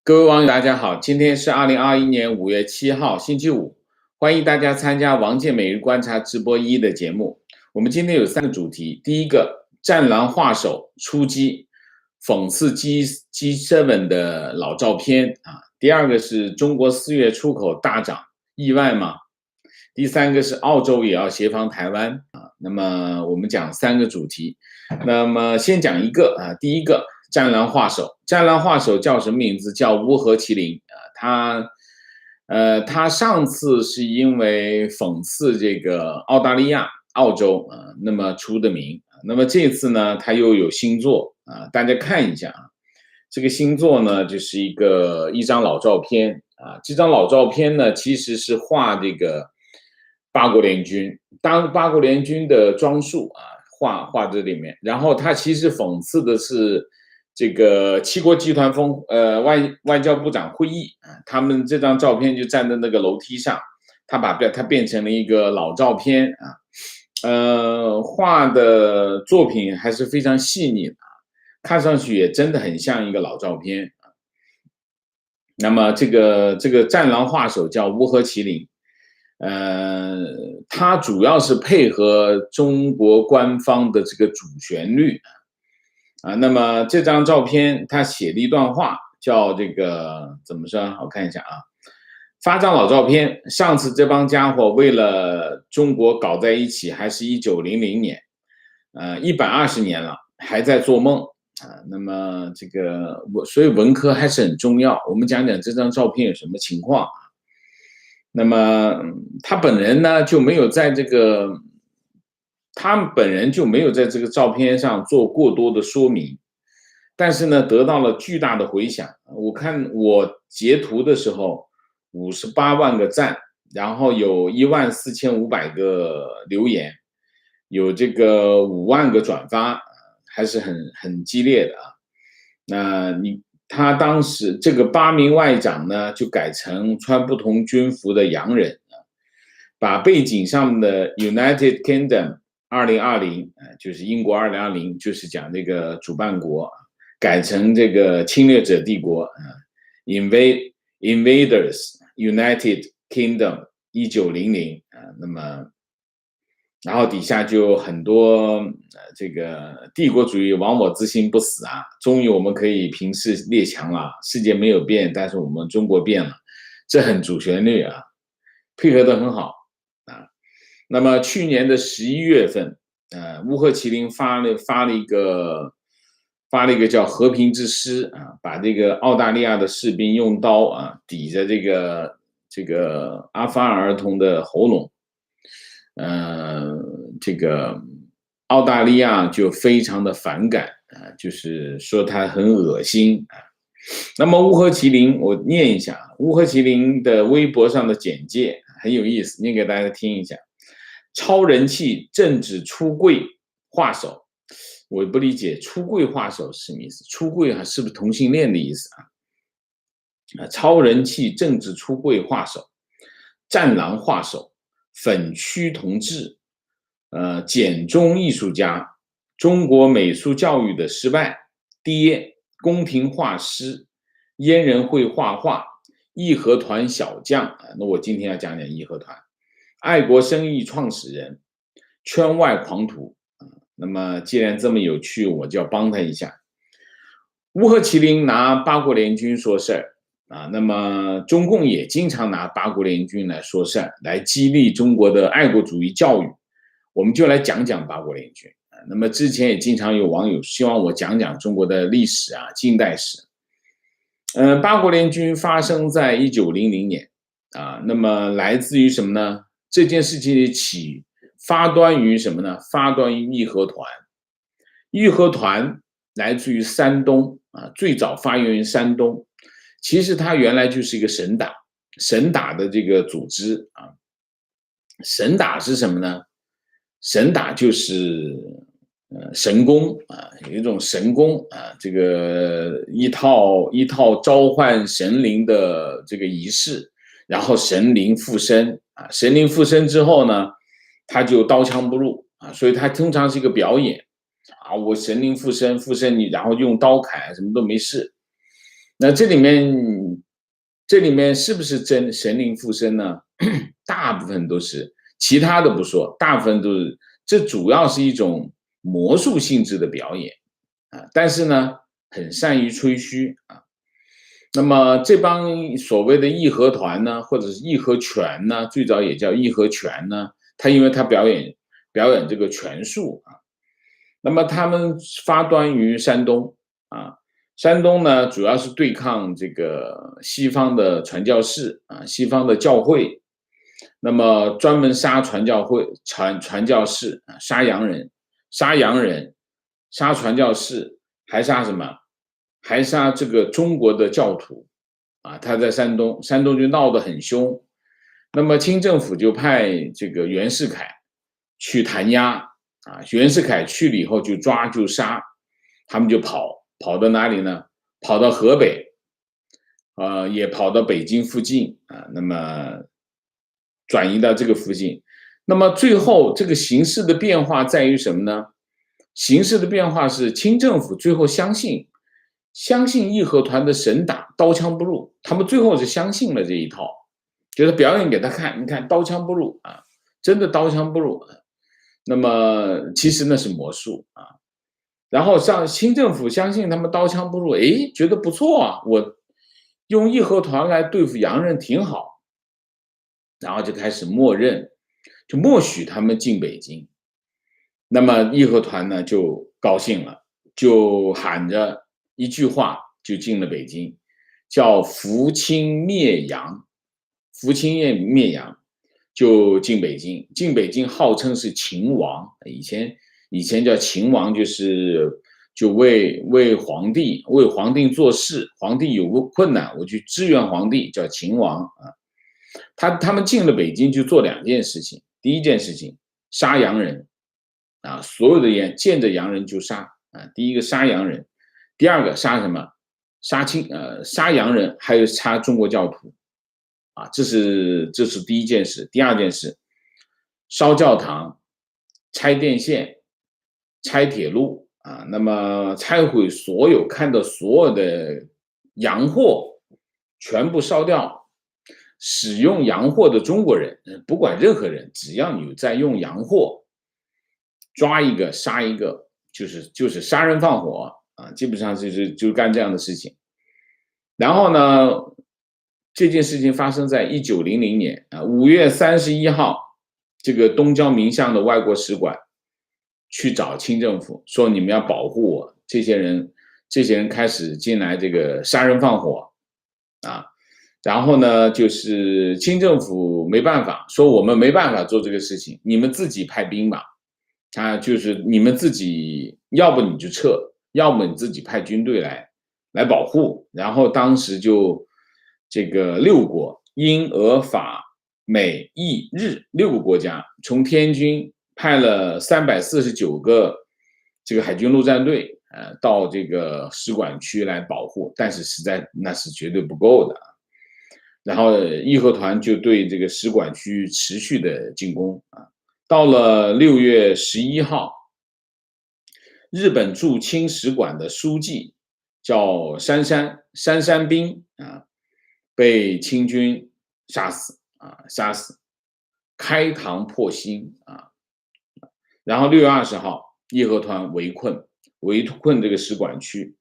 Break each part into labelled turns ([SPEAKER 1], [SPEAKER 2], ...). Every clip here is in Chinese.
[SPEAKER 1] 各位网友，大家好，今天是2021年5月7号，星期五，欢迎大家参加王健每日观察直播1的节目。我们今天有3个主题，第一个，战狼画手出击，讽刺 G7 的老照片啊；第二个是中国4月出口大涨，意外吗？第三个是澳洲也要协防台湾啊。那么我们讲3个主题，那么先讲一个啊，第一个。战狼画手，战狼画手叫什么名字？叫乌合麒麟啊。他上次是因为讽刺这个澳大利亚、澳洲那么出的名。那么这次呢，他又有新作啊，大家看一下啊。这个新作呢，就是一张老照片啊。这张老照片呢，其实是画这个八国联军，八国联军的装束啊，画这里面。然后他其实讽刺的是。这个七国集团外交部长会议啊，他们这张照片就站在那个楼梯上，他把它变成了一个老照片啊，画的作品还是非常细腻的，看上去也真的很像一个老照片啊。那么这个战狼画手叫乌合麒麟，他主要是配合中国官方的这个主旋律啊，那么这张照片他写了一段话，叫这个怎么说？我看一下啊，发张老照片，上次这帮家伙为了中国搞在一起，还是1900年，120年了，还在做梦啊。那么这个所以文科还是很重要。我们讲讲这张照片有什么情况啊？那么他本人呢就没有在这个。他本人就没有在这个照片上做过多的说明，但是呢，得到了巨大的回响。我看我截图的时候，58万个赞，然后有14500个留言，有这个5万个转发，还是很激烈的啊。那他当时这个8名外长呢，就改成穿不同军服的洋人把背景上的 United Kingdom。2020就是英国2020，就是讲这个主办国改成这个侵略者帝国Invaders United Kingdom 1900那么然后底下就有很多这个帝国主义亡我之心不死啊，终于我们可以平视列强了，世界没有变，但是我们中国变了，这很主旋律啊，配合得很好。那么去年的11月份，乌合麒麟发了一个叫和平之诗啊，把这个澳大利亚的士兵用刀啊抵着这个阿富汗儿童的喉咙，这个澳大利亚就非常的反感啊，就是说他很恶心啊。那么乌合麒麟，我念一下乌合麒麟的微博上的简介，很有意思，念给大家听一下。超人气政治出柜画手，我不理解出柜画手是什么意思？出柜是不是同性恋的意思啊？超人气政治出柜画手，战狼画手，粉区同志，简中艺术家，中国美术教育的失败，爹，宫廷画师，阉人会画画，义和团小将那我今天要讲讲义和团。爱国生意创始人，圈外狂徒那么既然这么有趣，我就要帮他一下。乌合麒麟拿八国联军说事儿啊，那么中共也经常拿八国联军来说事儿，来激励中国的爱国主义教育。我们就来讲讲八国联军那么之前也经常有网友希望我讲讲中国的历史近代史。八国联军发生在1900年那么来自于什么呢？这件事情的发端于什么呢？发端于义和团。义和团来自于山东最早发源于山东。其实它原来就是一个神打的这个组织神打是什么呢？神打就是神功有一种神功这个一套召唤神灵的这个仪式，然后神灵附身神灵附身之后呢，他就刀枪不入所以他通常是一个表演我神灵附身你，然后用刀砍什么都没事。那这里面是不是真神灵附身呢？大部分都是，其他的不说，大部分都是，这主要是一种魔术性质的表演啊，但是呢，很善于吹嘘啊。那么这帮所谓的义和团呢，或者是义和拳呢，最早也叫义和拳呢，因为他表演这个拳术啊，那么他们发端于山东啊，山东呢主要是对抗这个西方的传教士啊，西方的教会，那么专门杀传教士啊，杀洋人，杀传教士，还杀什么？还杀这个中国的教徒啊！他在山东就闹得很凶。那么清政府就派这个袁世凯去弹压啊，袁世凯去了以后就抓就杀，他们就跑到哪里呢？跑到河北，也跑到北京附近啊，那么转移到这个附近。那么最后这个形势的变化在于什么呢？形势的变化是清政府最后相信义和团的神打刀枪不入，他们最后是相信了这一套，就是表演给他看，你看刀枪不入啊，真的刀枪不入。那么其实那是魔术啊。然后像清政府相信他们刀枪不入，诶，觉得不错啊，我用义和团来对付洋人挺好，然后就开始默许他们进北京。那么义和团呢就高兴了，就喊着一句话就进了北京，叫扶清灭洋，扶清灭洋就进北京，号称是秦王，以前叫秦王，就为皇帝做事，皇帝有个困难，我去支援皇帝，叫秦王啊。他们进了北京就做两件事情，第一件事情杀洋人啊，所有的见着洋人就杀啊，第一个杀洋人，第二个杀什么？杀洋人，还有杀中国教徒啊，这是第一件事。第二件事，烧教堂、拆电线、拆铁路啊，那么拆毁看到所有的洋货，全部烧掉。使用洋货的中国人，不管任何人，只要你在用洋货，抓一个杀一个，就是杀人放火啊，基本上就干这样的事情。然后呢，这件事情发生在1900年啊5月31号，这个东交民巷的外国使馆去找清政府，说你们要保护我，这些人开始进来这个杀人放火啊。然后呢，就是清政府没办法，说我们没办法做这个事情，你们自己派兵吧，啊，就是你们自己，要不你就撤，要么你自己派军队来保护。然后当时就这个6国，英、俄、法、美、意、日6个国家，从天津派了349个这个海军陆战队，到这个使馆区来保护，但是实在那是绝对不够的。然后义和团就对这个使馆区持续的进攻啊，到了6月11号，日本驻清使馆的书记叫杉山兵啊，被清军杀死，开膛破心啊。然后6月20号，义和团围困这个使馆区，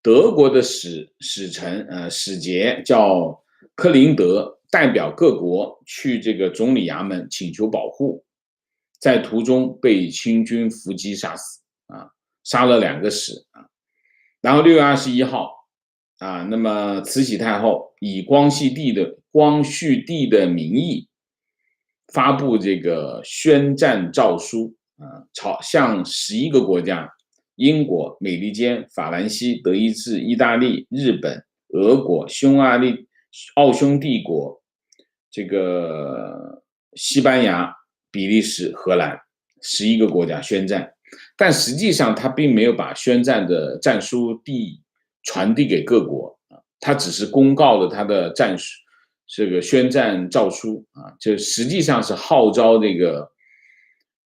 [SPEAKER 1] 德国的使节叫克林德代表各国去这个总理衙门请求保护，在途中被清军伏击杀死啊，杀了2个使啊。然后6月21号啊，那么慈禧太后以光绪帝的名义发布这个宣战诏书啊，向11个国家，英国、美利坚、法兰西、德意志、意大利、日本、俄国、奥匈帝国，这个西班牙、比利时、荷兰11个国家宣战，但实际上他并没有把宣战的战书传递给各国，他只是公告了他的这个宣战诏书啊，这实际上是号召这个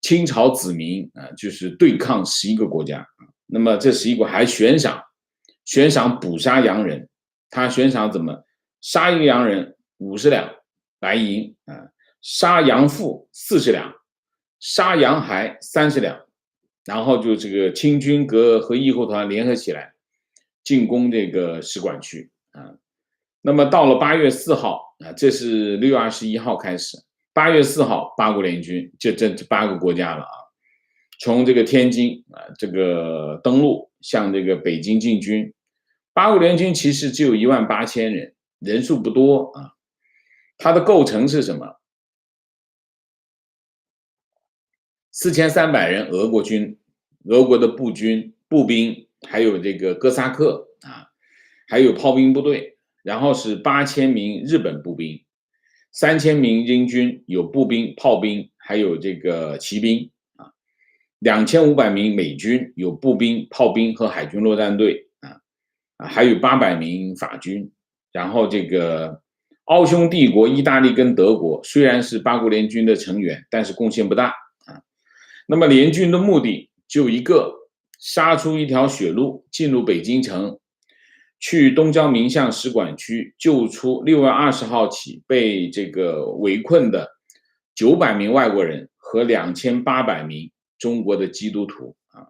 [SPEAKER 1] 清朝子民啊，就是对抗11个国家。那么这11国还悬赏捕杀洋人他悬赏怎么杀一个洋人50两白银啊，杀洋妇40两，杀洋孩30两，然后就这个清军和义和团联合起来进攻这个使馆区啊。那么到了8月4号啊，这是6月21号开始，8月4号八国联军这8个国家了啊，从这个天津啊这个登陆向这个北京进军。八国联军其实只有18000人，人数不多啊。它的构成是什么？4300人俄国军，俄国的步兵，还有这个哥萨克啊，还有炮兵部队，然后是8000名日本步兵，3000名英军，有步兵、炮兵，还有这个骑兵啊，2500名美军，有步兵、炮兵和海军陆战队还有800名法军。然后这个奥匈帝国、意大利跟德国虽然是八国联军的成员，但是贡献不大啊。那么联军的目的就一个，杀出一条血路，进入北京城，去东交民巷使馆区救出6月20号起被这个围困的900名外国人和2800名中国的基督徒啊。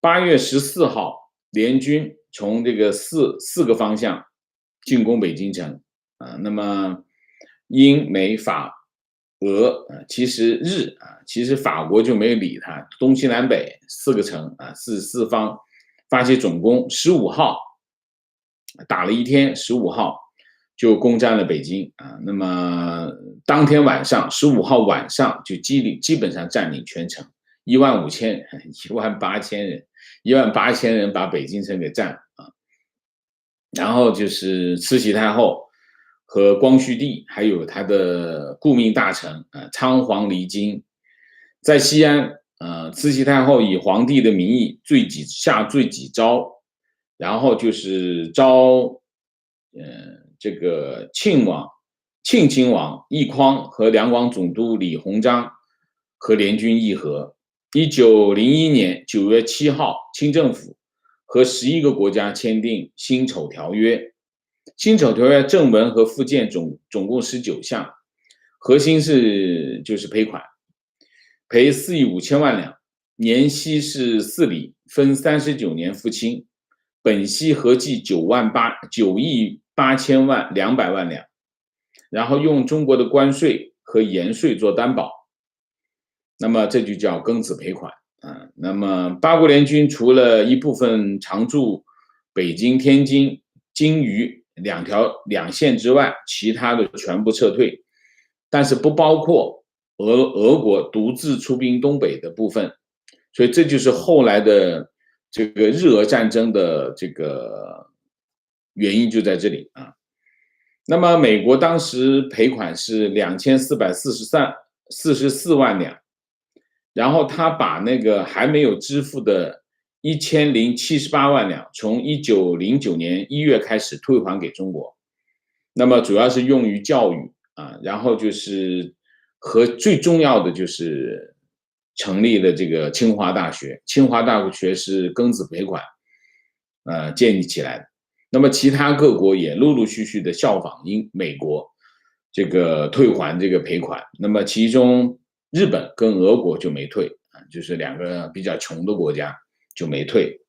[SPEAKER 1] 8月14号，联军从这个四个方向进攻北京城啊。那么英美法俄其实法国就没有理他，东西南北4个城啊，四方发起总攻。15号打了一天，15号就攻占了北京啊。那么当天晚上，15号晚上就基本上占领全城，18000人，18000人把北京城给占了啊。然后就是慈禧太后和光绪帝，还有他的顾命大臣仓皇离京。在西安，慈禧太后以皇帝的名义下罪己诏，然后就是召这个庆亲王奕匡和两广总督李鸿章和联军议和。1901年9月7号，清政府和11个国家签订辛丑条约。辛丑条约正文和附件总共19项，核心就是赔款，赔4亿5千万两，年息是4厘，分39年付清，本息合计9亿8千万200万两，然后用中国的关税和盐税做担保，那么这就叫庚子赔款啊。那么八国联军除了一部分常驻北京、天津、京渝两线之外，其他的全部撤退，但是不包括俄国独自出兵东北的部分。所以这就是后来的这个日俄战争的这个原因就在这里啊。那么美国当时赔款是2444万两，然后他把那个还没有支付的1078万两从1909年1月开始退还给中国，那么主要是用于教育啊，然后就是和最重要的就是成立了这个清华大学。清华大学是庚子赔款建立起来的。那么其他各国也陆陆续续的效仿美国这个退还这个赔款。那么其中日本跟俄国就没退啊，就是两个比较穷的国家就没退。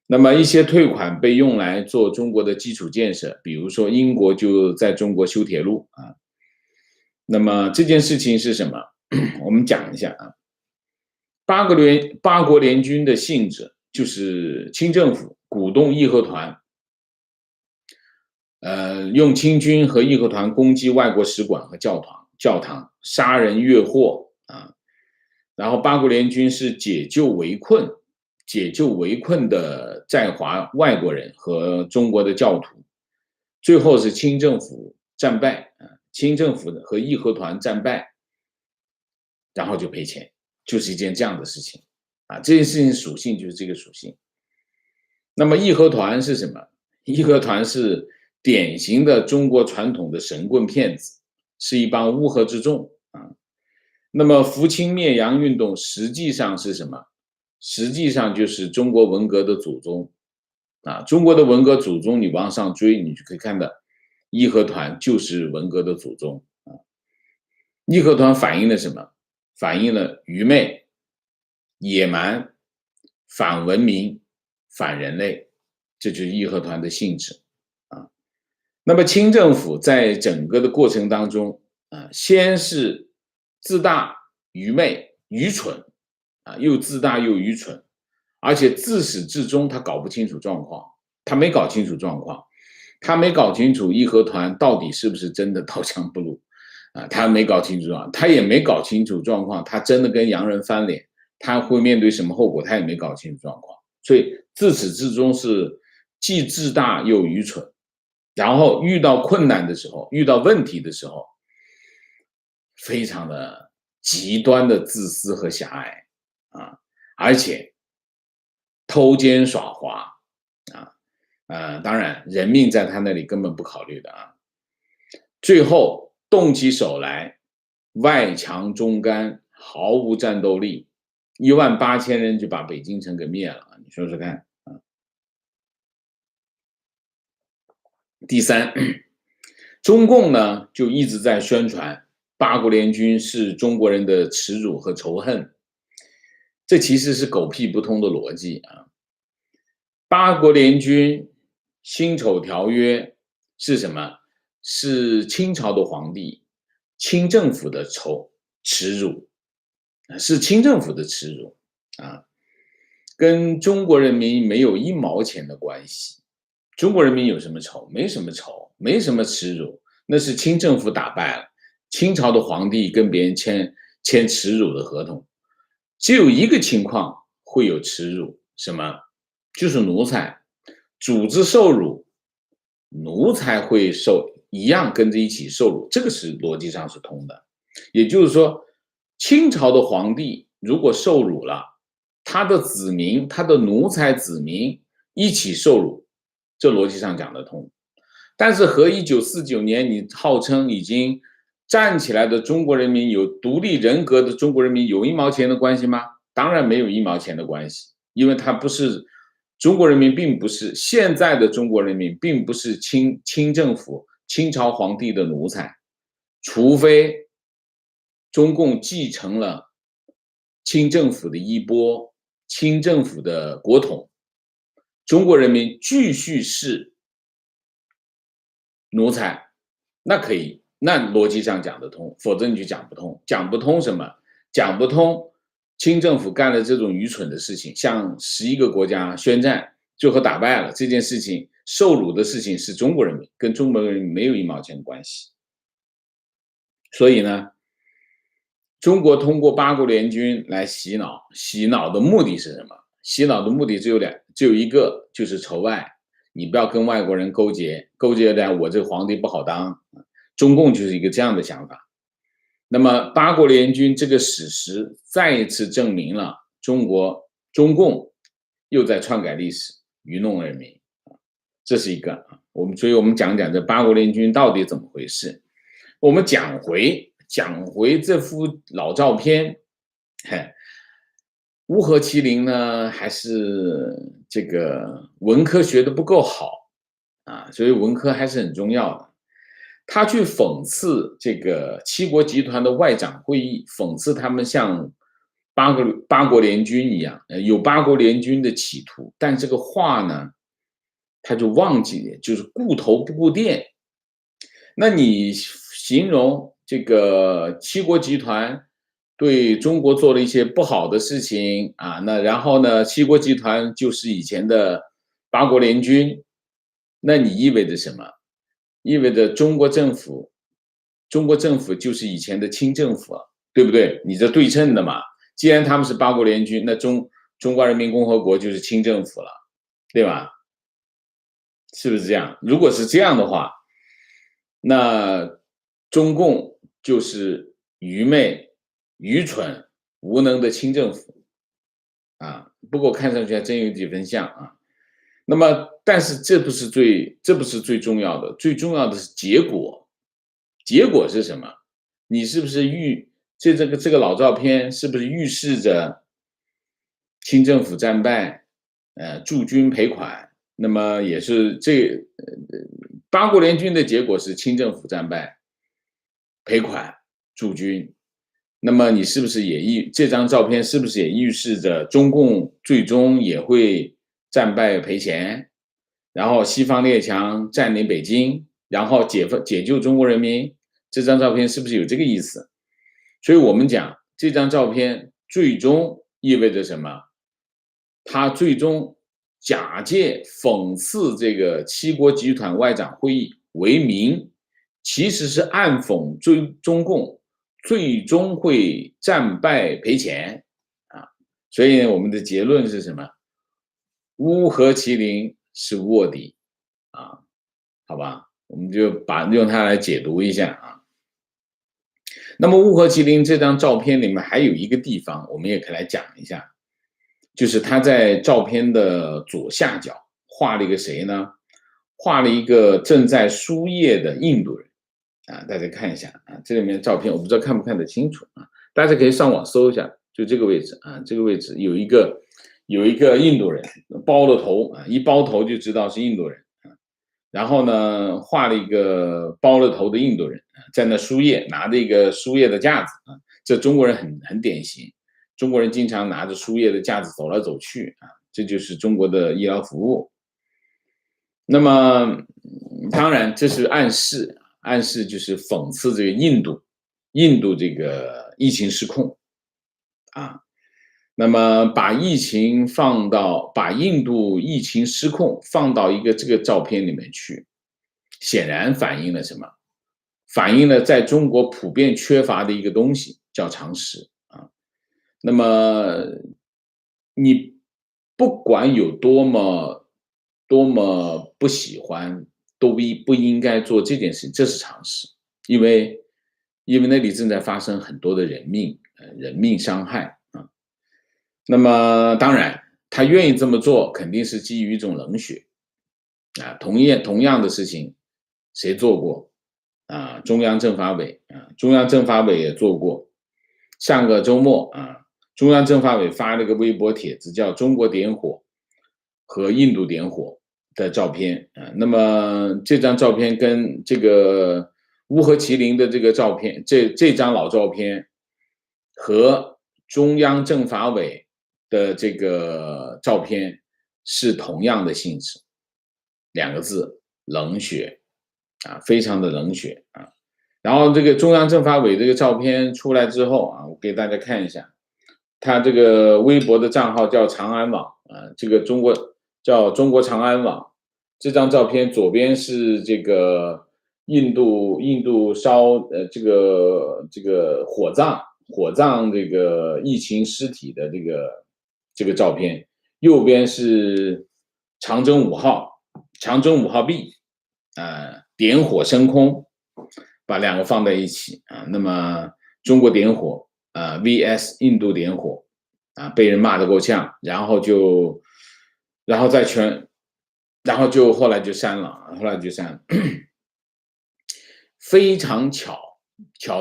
[SPEAKER 1] 那么一些退款被用来做中国的基础建设，比如说英国就在中国修铁路啊。那么这件事情是什么？我们讲一下啊。八国联军的性质就是清政府鼓动义和团，用清军和义和团攻击外国使馆和教堂，杀人越货啊。然后八国联军是解救围困的在华外国人和中国的教徒。最后是清政府战败清政府和义和团战败，然后就赔钱，就是一件这样的事情啊。这件事情属性就是这个属性。那么义和团是什么？义和团是典型的中国传统的神棍骗子，是一帮乌合之众啊。那么扶清灭洋运动实际上是什么？实际上就是中国文革的祖宗啊。中国的文革祖宗，你往上追，你就可以看到义和团就是文革的祖宗啊。义和团反映了什么？反映了愚昧、野蛮、反文明、反人类，这就是义和团的性质啊。那么清政府在整个的过程当中啊，先是自大、愚昧、愚蠢啊，又自大又愚蠢，而且自始至终他搞不清楚状况，他没搞清楚状况，他没搞清楚义和团到底是不是真的刀枪不入啊，他没搞清楚状况，他也没搞清楚状况，他真的跟洋人翻脸，他会面对什么后果，他也没搞清楚状况，所以自始至终是既自大又愚蠢，然后遇到困难的时候，遇到问题的时候，非常的极端的自私和狭隘啊，而且偷奸耍滑啊，当然人命在他那里根本不考虑的啊。最后动起手来，外强中干，毫无战斗力，18000人就把北京城给灭了，你说说看啊。第三，中共呢就一直在宣传八国联军是中国人的耻辱和仇恨，这其实是狗屁不通的逻辑啊。八国联军辛丑条约是什么？是清朝的皇帝、清政府的耻辱，是清政府的耻辱啊，跟中国人民没有1毛钱的关系。中国人民有什么仇？没什么仇，没什么耻辱，那是清政府打败了清朝的皇帝跟别人签耻辱的合同。只有一个情况会有耻辱，什么？就是奴才，组织受辱，奴才会一样跟着一起受辱，这个是逻辑上是通的。也就是说，清朝的皇帝如果受辱了，他的子民，他的奴才子民一起受辱，这逻辑上讲得通。但是和1949年你号称已经站起来的中国人民，有独立人格的中国人民有1毛钱的关系吗？当然没有1毛钱的关系，因为他不是中国人民，并不是现在的中国人民，并不是清政府、清朝皇帝的奴才，除非中共继承了清政府的衣钵、清政府的国统，中国人民继续是奴才，那可以，那逻辑上讲得通，否则你就讲不通。讲不通什么？讲不通清政府干了这种愚蠢的事情，向11个国家宣战，最后打败了这件事情，受辱的事情是中国人民，跟中国人民没有1毛钱的关系。所以呢，中国通过八国联军来洗脑，洗脑的目的是什么？洗脑的目的只有一个，就是仇外。你不要跟外国人勾结，勾结的我这个皇帝不好当。中共就是一个这样的想法。那么八国联军这个史实再一次证明了中共又在篡改历史，愚弄人民，这是一个。所以我们讲讲这八国联军到底怎么回事。我们讲回这幅老照片，乌合麒麟呢，还是这个文科学的不够好啊，所以文科还是很重要的。他去讽刺这个七国集团的外长会议，讽刺他们像八国联军一样，有八国联军的企图，但这个话呢，他就忘记，就是顾头不顾店。那你形容这个七国集团对中国做了一些不好的事情啊，那然后呢，七国集团就是以前的八国联军，那你意味着什么？意味着中国政府就是以前的清政府，对不对？你这对称的嘛。既然他们是八国联军，那中华人民共和国就是清政府了，对吧？是不是这样？如果是这样的话，那中共就是愚昧、愚蠢、无能的清政府啊。不过看上去还真有几分像啊。那么，但是这不是最重要的，最重要的是结果。结果是什么？你是不是这个老照片是不是预示着清政府战败，驻军赔款，那么也是八国联军的结果是清政府战败，赔款驻军。那么你是不是这张照片是不是也预示着中共最终也会战败赔钱，然后西方列强占领北京，然后解救中国人民？这张照片是不是有这个意思？所以我们讲这张照片最终意味着什么？他最终假借讽刺这个七国集团外长会议为名，其实是暗讽中共最终会战败赔钱啊。所以呢，我们的结论是什么？乌合麒麟是卧底啊，好吧，我们就用它来解读一下啊。那么乌合麒麟这张照片里面还有一个地方，我们也可以来讲一下，就是他在照片的左下角画了一个谁呢？画了一个正在输液的印度人啊，大家看一下啊，这里面照片我不知道看不看得清楚啊，大家可以上网搜一下，就这个位置啊，这个位置有一个印度人包了头啊，一包头就知道是印度人啊，然后呢画了一个包了头的印度人在那输液，拿着一个输液的架子啊，这中国人很典型，中国人经常拿着输液的架子走来走去啊，这就是中国的医疗服务。那么当然这是暗示就是讽刺这个印度这个疫情失控啊。那么把印度疫情失控放到一个这个照片里面去，显然反映了什么？反映了在中国普遍缺乏的一个东西，叫常识啊。那么你不管有多么不喜欢，都不应该做这件事，这是常识，因为那里正在发生很多的人命伤害啊。那么当然，他愿意这么做，肯定是基于一种冷血啊。同样的事情，谁做过啊？中央政法委也做过。上个周末啊，中央政法委发了个微博帖子，叫“中国点火和印度点火”的照片啊。那么这张照片跟这个乌合麒麟的这个照片，这张老照片和中央政法委的这个照片是同样的性质，两个字，冷血啊，非常的冷血啊。然后这个中央政法委这个照片出来之后啊，我给大家看一下，他这个微博的账号叫长安网啊，这个叫中国长安网。这张照片左边是这个印度烧这个火葬这个疫情尸体的这个照片，右边是长征5号 B 点火升空。把两个放在一起啊，那么中国点火vs 印度点火啊，被人骂得够呛，然后就后来就删了，非常巧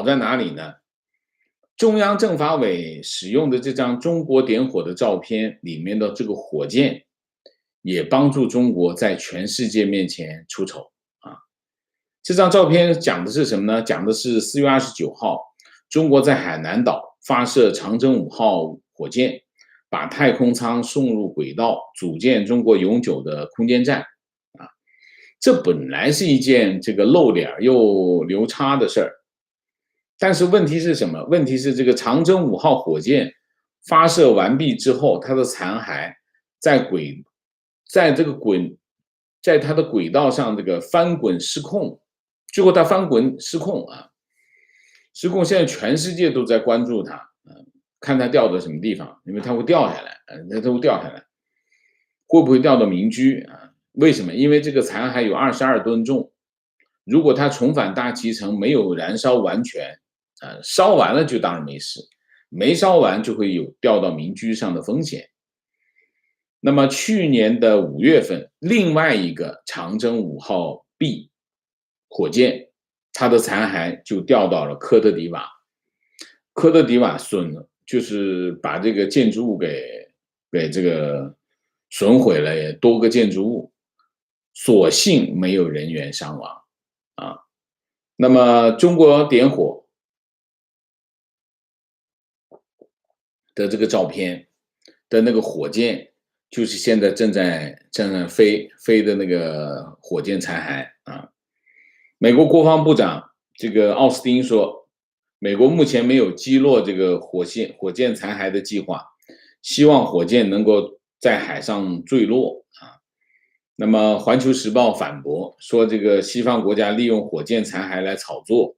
[SPEAKER 1] 在哪里呢？中央政法委使用的这张中国点火的照片里面的这个火箭，也帮助中国在全世界面前出丑。这张照片讲的是什么呢？讲的是4月29号，中国在海南岛发射长征5号火箭，把太空舱送入轨道，组建中国永久的空间站。这本来是一件这个露脸又流叉的事儿，但是问题是什么？问题是这个长征5号火箭发射完毕之后，它的残骸在它的轨道上这个翻滚失控。最后它翻滚失控啊，现在全世界都在关注它，看它掉到什么地方，因为它会掉下来，会不会掉到民居啊？为什么？因为这个残骸有22吨重，如果它重返大气层没有燃烧完全，烧完了就当然没事，没烧完就会有掉到民居上的风险。那么去年的5月份，另外一个长征5号 B 火箭，它的残骸就掉到了科特迪瓦，就是把这个建筑物给这个损毁了多个建筑物。所幸没有人员伤亡啊。那么中国点火的这个照片的那个火箭，就是现在正在飞的那个火箭残骸啊。美国国防部长这个奥斯汀说，美国目前没有击落这个火箭残骸的计划，希望火箭能够在海上坠落啊。那么《环球时报》反驳说，这个西方国家利用火箭残骸来炒作，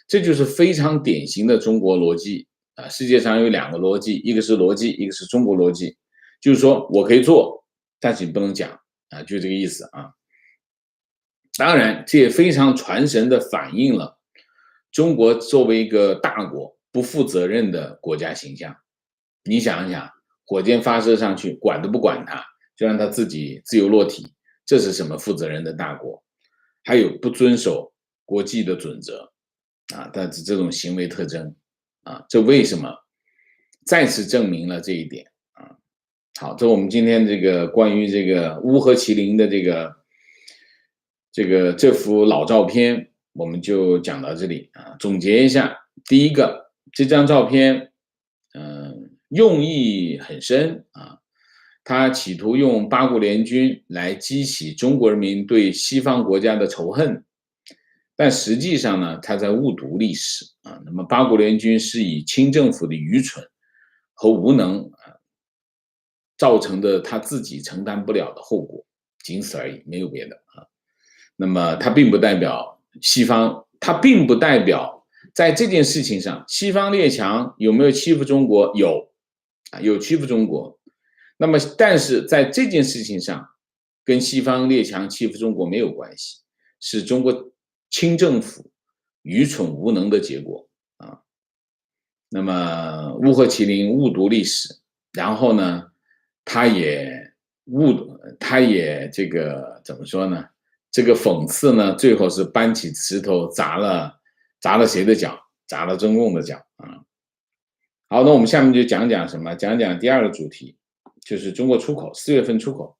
[SPEAKER 1] 这就是非常典型的中国逻辑啊。世界上有两个逻辑，一个是逻辑，一个是中国逻辑，就是说我可以做，但是你不能讲啊，就这个意思啊。当然，这也非常传神的反映了中国作为一个大国不负责任的国家形象。你想一想，火箭发射上去，管都不管它，就让它自己自由落体，这是什么负责任的大国？还有不遵守国际的准则啊，但是这种行为特征啊，这为什么再次证明了这一点啊？好，这我们今天这个关于这个乌合麒麟的这幅老照片，我们就讲到这里啊。总结一下，第一个，这张照片，用意很深啊，他企图用八国联军来激起中国人民对西方国家的仇恨，但实际上呢，他在误读历史啊。那么八国联军是以清政府的愚蠢和无能啊造成的他自己承担不了的后果，仅此而已，没有别的啊。那么它并不代表西方，它并不代表在这件事情上，西方列强有没有欺负中国？有啊，有欺负中国。那么，但是在这件事情上，跟西方列强欺负中国没有关系，是中国清政府愚蠢无能的结果啊。那么乌合麒麟误读历史，然后呢，他也这个怎么说呢？这个讽刺呢，最后是搬起石头砸了谁的脚？砸了中共的脚啊！好，那我们下面就讲讲什么？讲讲第二个主题，就是中国出口，4月份出口。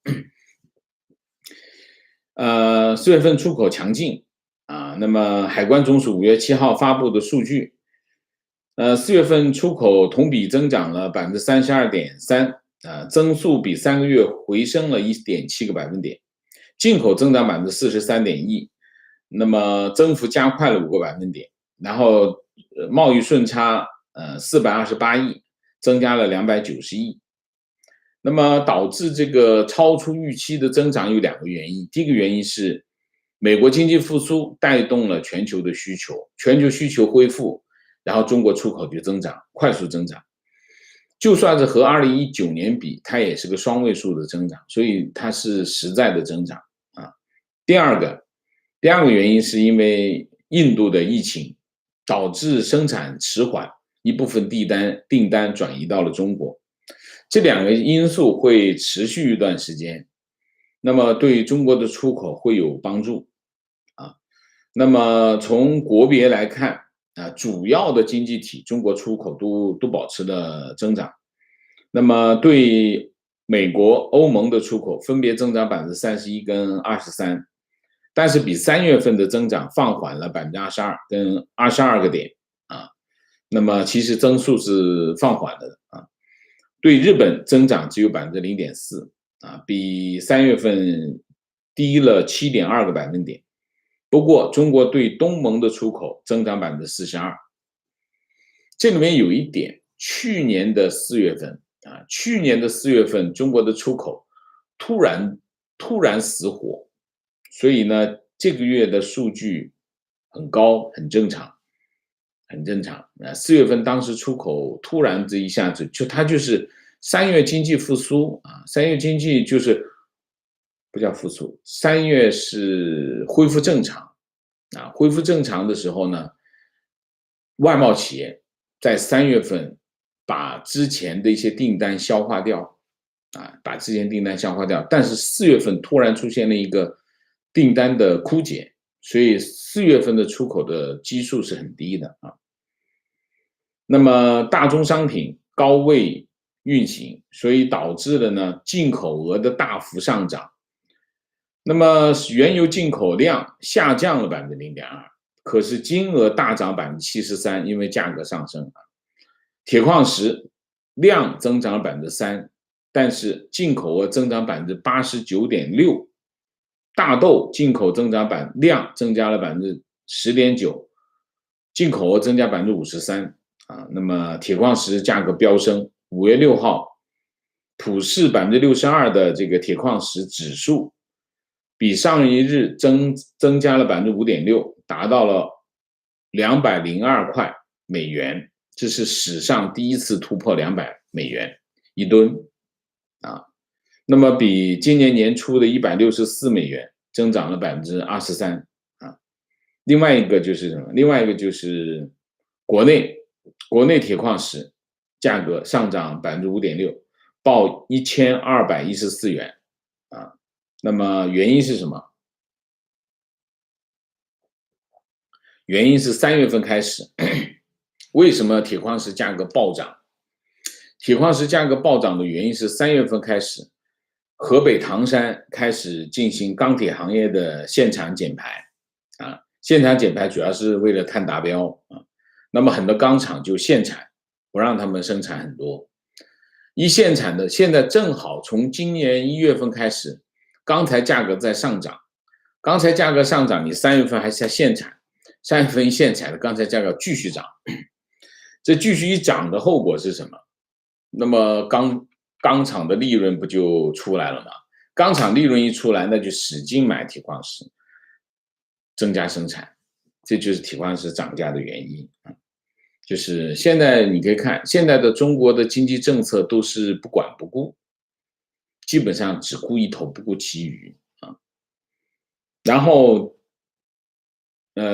[SPEAKER 1] 4月份出口强劲啊。那么海关总署5月7号发布的数据，4月份出口同比增长了32.3%，增速比3个月回升了1.7个百分点。进口增长43.1%，那么增幅加快了5个百分点。然后贸易顺差428亿，增加了290亿。那么导致这个超出预期的增长有2个原因。第一个原因是美国经济复苏带动了全球的需求，全球需求恢复，然后中国出口就增长，快速增长。就算是和2019年比，它也是个双位数的增长，所以它是实在的增长啊。第二个原因是因为印度的疫情导致生产迟缓，一部分订单转移到了中国，这2个因素会持续一段时间，那么对中国的出口会有帮助啊。那么从国别来看啊，主要的经济体中国出口都保持了增长。那么对美国、欧盟的出口分别增长31%跟23%，但是比3月份的增长放缓了22%跟22个点啊。那么其实增速是放缓的啊。对日本增长只有0.4%啊，比3月份低了7.2个百分点。不过中国对东盟的出口增长42%，这里面有一点，去年的4月份中国的出口突然死火，所以呢这个月的数据很高，很正常。4月份当时出口突然这一下子它就是3月经济复苏啊，3月经济就是不叫复苏，3月是恢复正常啊。恢复正常的时候呢，外贸企业在3月份把之前的一些订单消化掉啊，但是4月份突然出现了一个订单的枯竭，所以4月份的出口的基数是很低的啊。那么大宗商品高位运行，所以导致了呢进口额的大幅上涨，那么原油进口量下降了0.2%，可是金额大涨73%，因为价格上升。铁矿石量增长了3%，但是进口额增长89.6%，大豆进口量增加了10.9%，进口额增加53%。那么铁矿石价格飙升，5月6号，普世62%的这个铁矿石指数，比上一日增加了5.6%，达到了202块美元，这是史上第一次突破200美元一吨那么比今年年初的164美元增长了23%另外一个就是什么？另外一个就是国内铁矿石价格上涨5.6%，报1214元那么原因是什么？原因是3月份开始，为什么铁矿石价格暴涨？铁矿石价格暴涨的原因是3月份开始，河北唐山开始进行钢铁行业的现场减排现场减排主要是为了碳达标那么很多钢厂就限产，不让他们生产很多。一限产的现在正好从今年1月份开始，钢材价格在上涨，钢材价格上涨，你3月份还是在限产，3月份一限产的钢材价格继续涨，这继续一涨的后果是什么？那么钢厂的利润不就出来了吗？钢厂利润一出来，那就使劲买铁矿石，增加生产，这就是铁矿石涨价的原因就是现在你可以看，现在的中国的经济政策都是不管不顾，基本上只顾一头不顾其余然后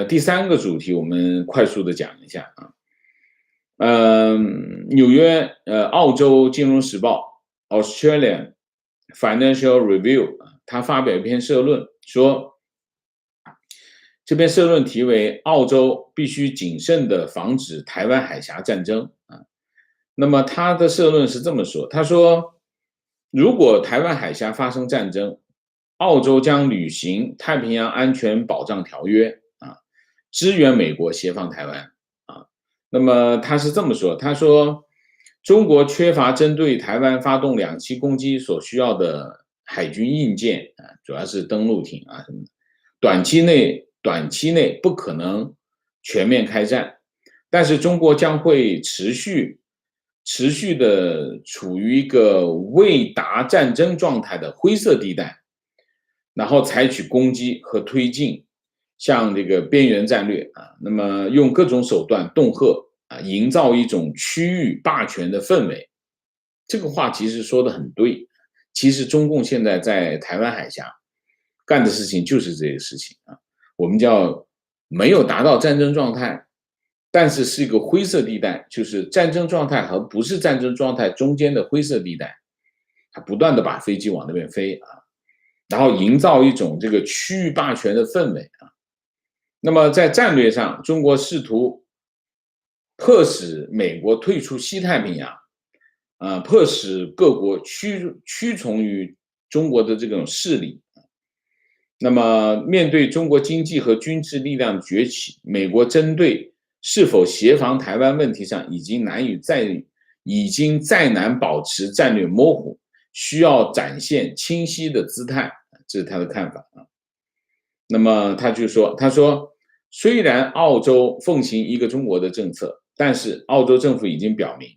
[SPEAKER 1] 第3个主题我们快速的讲一下澳洲金融时报 Australian Financial Review 他发表一篇社论说，这篇社论题为澳洲必须谨慎地防止台湾海峡战争那么他的社论是这么说，他说如果台湾海峡发生战争，澳洲将履行太平洋安全保障条约支援美国协防台湾那么他是这么说，他说中国缺乏针对台湾发动2栖攻击所需要的海军硬件主要是登陆艇什么的，短期内不可能全面开战，但是中国将会持续的处于一个未达战争状态的灰色地带，然后采取攻击和推进像这个边缘战略那么用各种手段恫吓营造一种区域霸权的氛围。这个话其实说的很对，其实中共现在在台湾海峡干的事情就是这个事情我们叫没有达到战争状态，但是是一个灰色地带，就是战争状态和不是战争状态中间的灰色地带，他不断的把飞机往那边飞然后营造一种这个区域霸权的氛围那么在战略上，中国试图迫使美国退出西太平洋迫使各国屈从于中国的这种势力那么面对中国经济和军事力量崛起，美国针对是否协防台湾问题上已经再难保持战略模糊，需要展现清晰的姿态，这是他的看法那么他说虽然澳洲奉行一个中国的政策，但是澳洲政府已经表明，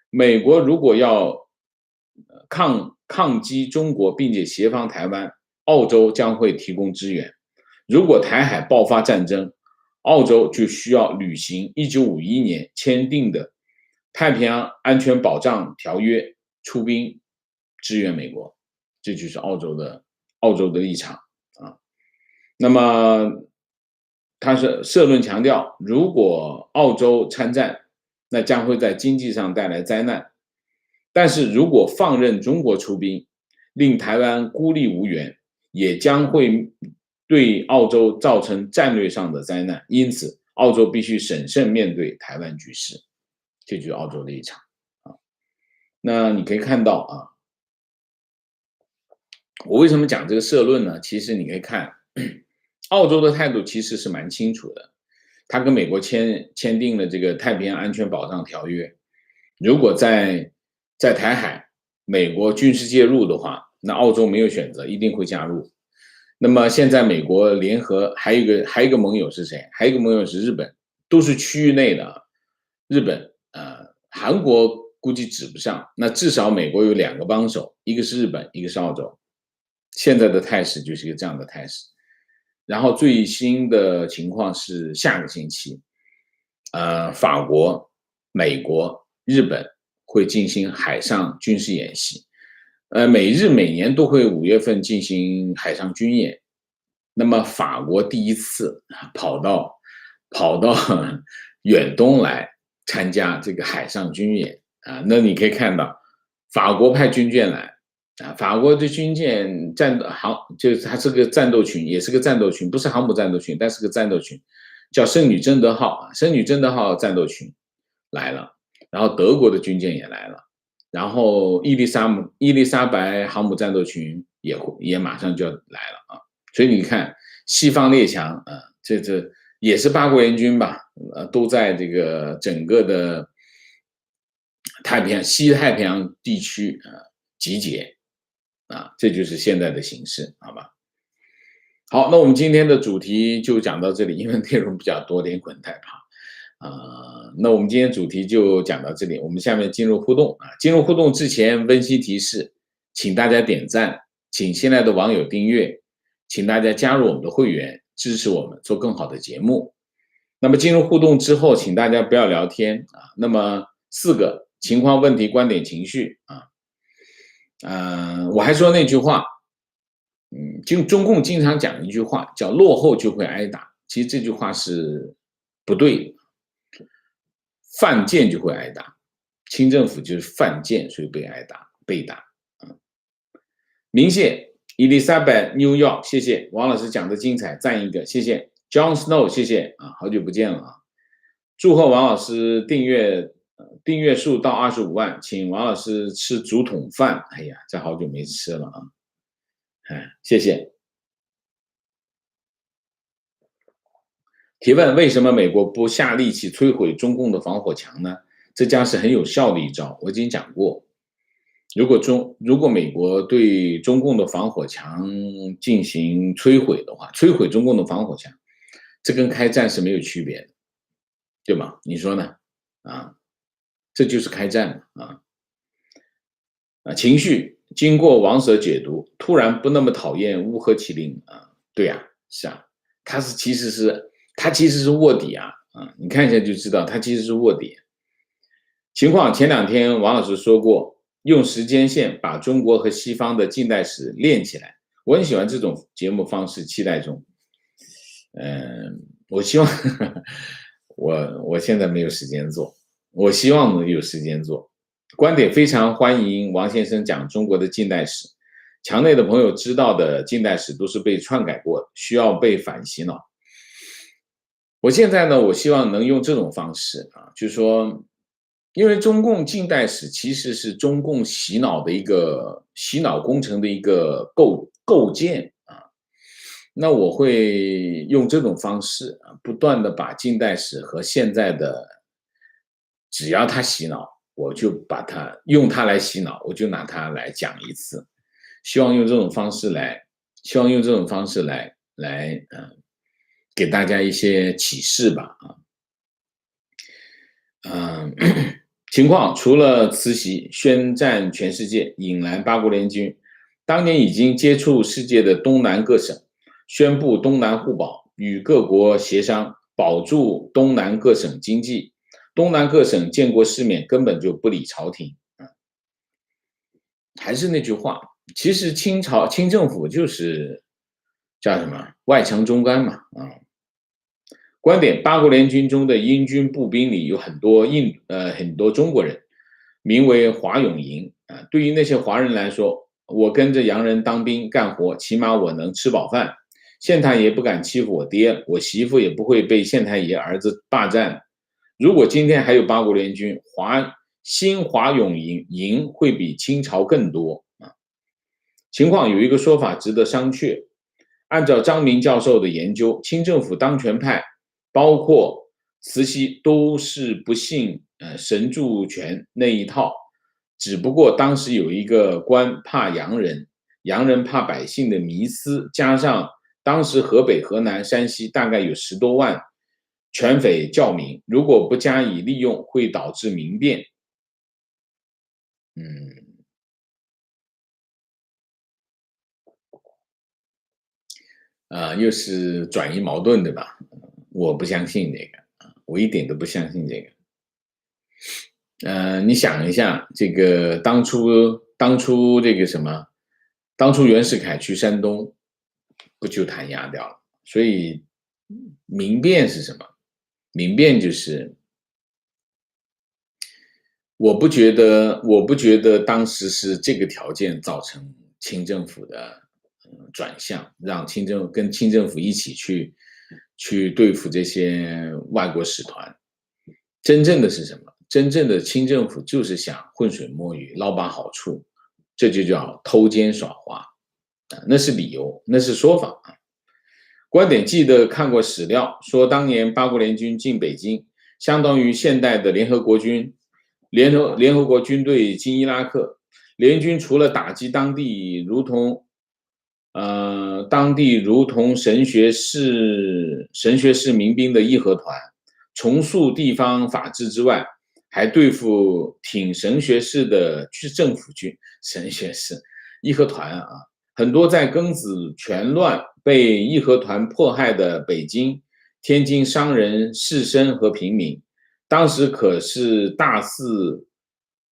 [SPEAKER 1] 美国如果要抗击中国并且协防台湾，澳洲将会提供支援。如果台海爆发战争，澳洲就需要履行1951年签订的太平洋安全保障条约，出兵支援美国。这就是澳洲的立场那么他是社论强调，如果澳洲参战，那将会在经济上带来灾难。但是如果放任中国出兵，令台湾孤立无援，也将会对澳洲造成战略上的灾难。因此，澳洲必须审慎面对台湾局势。这就是澳洲的立场那你可以看到我为什么讲这个社论呢？其实你可以看，澳洲的态度其实是蛮清楚的，他跟美国签订了这个太平洋安全保障条约，如果在台海美国军事介入的话，那澳洲没有选择，一定会加入。那么现在美国联合还有一个盟友是谁？还有一个盟友是日本，都是区域内的。日本韩国估计指不上，那至少美国有2个帮手，一个是日本，一个是澳洲。现在的态势就是一个这样的态势。然后最新的情况是下个星期，法国、美国、日本会进行海上军事演习。美日每年都会5月份进行海上军演。那么法国第一次跑到远东来参加这个海上军演啊，那你可以看到法国派军舰来啊，法国的军舰就是它是个战斗群，也是个战斗群，不是航母战斗群，但是个战斗群，叫圣女贞德号啊，圣女贞德号战斗群来了，然后德国的军舰也来了，然后伊丽莎白航母战斗群也马上就要来了啊，所以你看西方列强啊，这也是8国联军吧，都在这个整个的西太平洋地区集结啊，这就是现在的形势，好吧？好，那我们今天的主题就讲到这里，因为内容比较多，连滚带爬那我们今天主题就讲到这里，我们下面进入互动啊。进入互动之前，温馨提示，请大家点赞，请新来的网友订阅，请大家加入我们的会员，支持我们做更好的节目。那么进入互动之后，请大家不要聊天啊。那么4个情况、问题、观点、情绪啊。我还说那句话，中共经常讲一句话，叫落后就会挨打。其实这句话是不对的，犯贱就会挨打，清政府就是犯贱，所以被打。明谢 Elizabeth New York， 谢谢王老师讲的精彩，赞一个，谢谢 John Snow， 谢谢啊，好久不见了啊！祝贺王老师订阅数到25万，请王老师吃竹筒饭。哎呀，这好久没吃了啊！谢谢。提问：为什么美国不下力气摧毁中共的防火墙呢？这将是很有效的一招。我已经讲过，如果美国对中共的防火墙进行摧毁的话，摧毁中共的防火墙，这跟开战是没有区别的，对吗？你说呢？啊，这就是开战情绪经过王舍解读，突然不那么讨厌乌合麒麟啊，对啊，是啊，他其实是卧底啊，你看一下就知道他其实是卧底。情况前2天王老师说过，用时间线把中国和西方的近代史连起来，我很喜欢这种节目方式，期待中。我希望我现在没有时间做，我希望能有时间做。观点非常欢迎王先生讲中国的近代史，墙内的朋友知道的近代史都是被篡改过的，需要被反洗脑。我现在呢，我希望能用这种方式就是说，因为中共近代史其实是中共洗脑工程的一个构建那我会用这种方式不断的把近代史和现在的，只要他洗脑，我就用它来洗脑，我就拿它来讲一次，希望用这种方式来给大家一些启示吧情况除了慈禧宣战全世界，引来8国联军，当年已经接触世界的东南各省，宣布东南互保，与各国协商保住东南各省经济。东南各省见过世面，根本就不理朝廷还是那句话，其实清政府就是叫什么外强中干嘛观点：8国联军中的英军步兵里有很多中国人，名为华勇营对于那些华人来说，我跟着洋人当兵干活，起码我能吃饱饭。县太爷不敢欺负我爹，我媳妇也不会被县太爷儿子霸占。如果今天还有8国联军，新华勇营会比清朝更多情况有一个说法值得商榷，按照张明教授的研究，清政府当权派包括慈禧都是不信神助权那一套，只不过当时有一个官怕洋人，洋人怕百姓的迷思，加上当时河北、河南、山西大概有10多万权匪教民，如果不加以利用，会导致民变。又是转移矛盾，对吧？我不相信这个，我一点都不相信这个。你想一下，这个当初这个什么，当初袁世凯去山东，不就弹压掉了？所以民变是什么？民变就是我不觉得当时是这个条件造成清政府的转向，让跟清政府一起去对付这些外国使团。真正的是什么？真正的清政府就是想浑水摸鱼，捞把好处，这就叫偷奸耍滑，那是理由，那是说法啊。观点记得看过史料，说当年八国联军进北京，相当于现代的联合国军队进伊拉克。联军除了打击当地如同神学士民兵的义和团，重塑地方法治之外，还对付挺神学士的政府军。神学士义和团啊，很多在庚子拳乱被义和团迫害的北京、天津商人、士绅和平民，当时可是大肆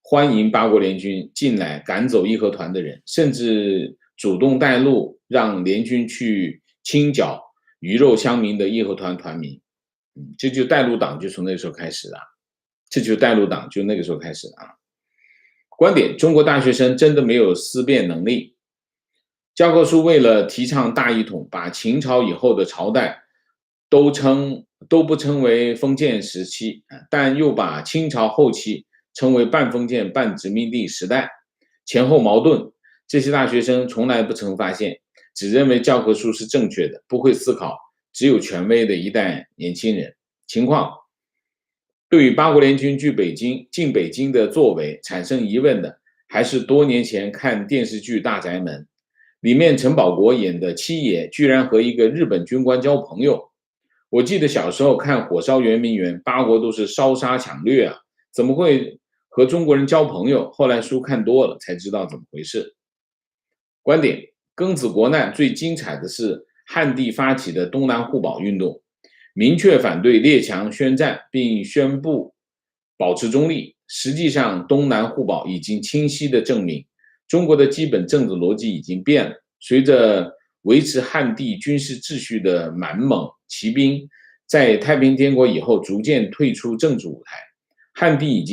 [SPEAKER 1] 欢迎八国联军进来赶走义和团的人，甚至主动带路让联军去清剿鱼肉乡民的义和团团民。这就带路党就从那个时候开始了，这就带路党就那个时候开始了啊。观点：中国大学生真的没有思辨能力。教科书为了提倡大一统，把秦朝以后的朝代都不称为封建时期，但又把清朝后期称为半封建半殖民地时代，前后矛盾。这些大学生从来不曾发现，只认为教科书是正确的，不会思考只有权威的一代年轻人。情况对于八国联军进北京的作为产生疑问的，还是多年前看电视剧《大宅门》，里面陈宝国演的七爷居然和一个日本军官交朋友。我记得小时候看《火烧圆明园》，八国都是烧杀抢掠啊，怎么会和中国人交朋友？后来书看多了才知道怎么回事。观点：庚子国难最精彩的是汉帝发起的东南互保运动，明确反对列强宣战，并宣布保持中立。实际上，东南互保已经清晰地证明，中国的基本政治逻辑已经变了。随着维持汉地军事秩序的满蒙骑兵在太平天国以后逐渐退出政治舞台，汉地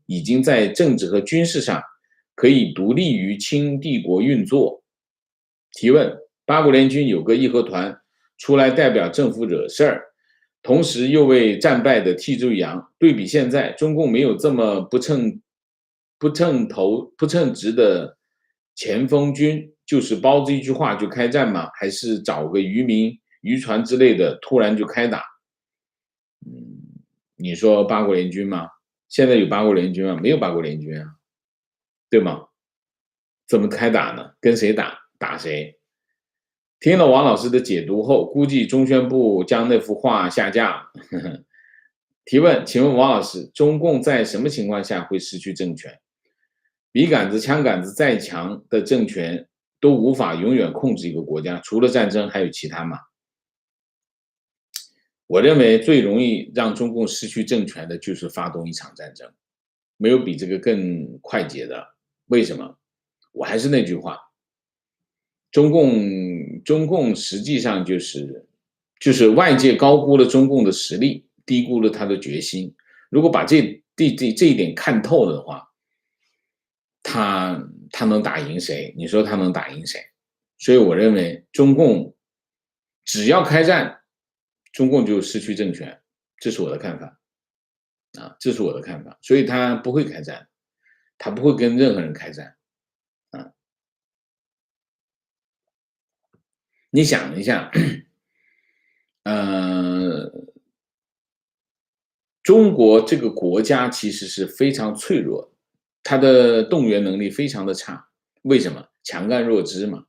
[SPEAKER 1] 已经在政治和军事上可以独立于清帝国运作。提问：八国联军有个义和团出来代表政府惹事儿，同时又为战败的替罪羊。对比现在，中共没有这么不称职的前锋军，就是包子一句话就开战吗？还是找个渔船之类的突然就开打？你说八国联军吗？现在有八国联军吗？没有八国联军啊，对吗？怎么开打呢？跟谁打？打谁？听了王老师的解读后，估计中宣部将那幅画下架。提问：请问王老师，中共在什么情况下会失去政权？笔杆子、枪杆子再强的政权都无法永远控制一个国家，除了战争还有其他吗？我认为最容易让中共失去政权的就是发动一场战争，没有比这个更快捷的。为什么？我还是那句话，中共实际上就是外界高估了中共的实力，低估了他的决心。如果把这一点看透了的话，他能打赢谁？你说他能打赢谁？所以我认为中共只要开战，中共就失去政权，这是我的看法啊，这是我的看法。所以他不会开战，他不会跟任何人开战。你想一下，中国这个国家其实是非常脆弱的，它的动员能力非常的差。为什么？强干弱枝嘛，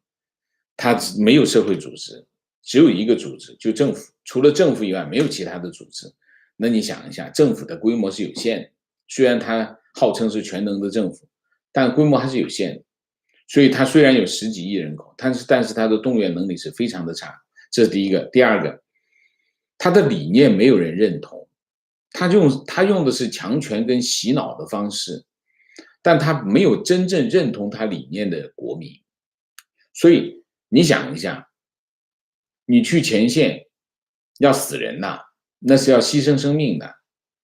[SPEAKER 1] 它没有社会组织，只有一个组织，就政府。除了政府以外，没有其他的组织。那你想一下，政府的规模是有限的，虽然它号称是全能的政府，但规模还是有限的。所以它虽然有10几亿人口，但是它的动员能力是非常的差，这是第一个。第二个，它的理念没有人认同，他用的是强权跟洗脑的方式，但他没有真正认同他理念的国民。所以你想一下，你去前线要死人呐，那是要牺牲生命的。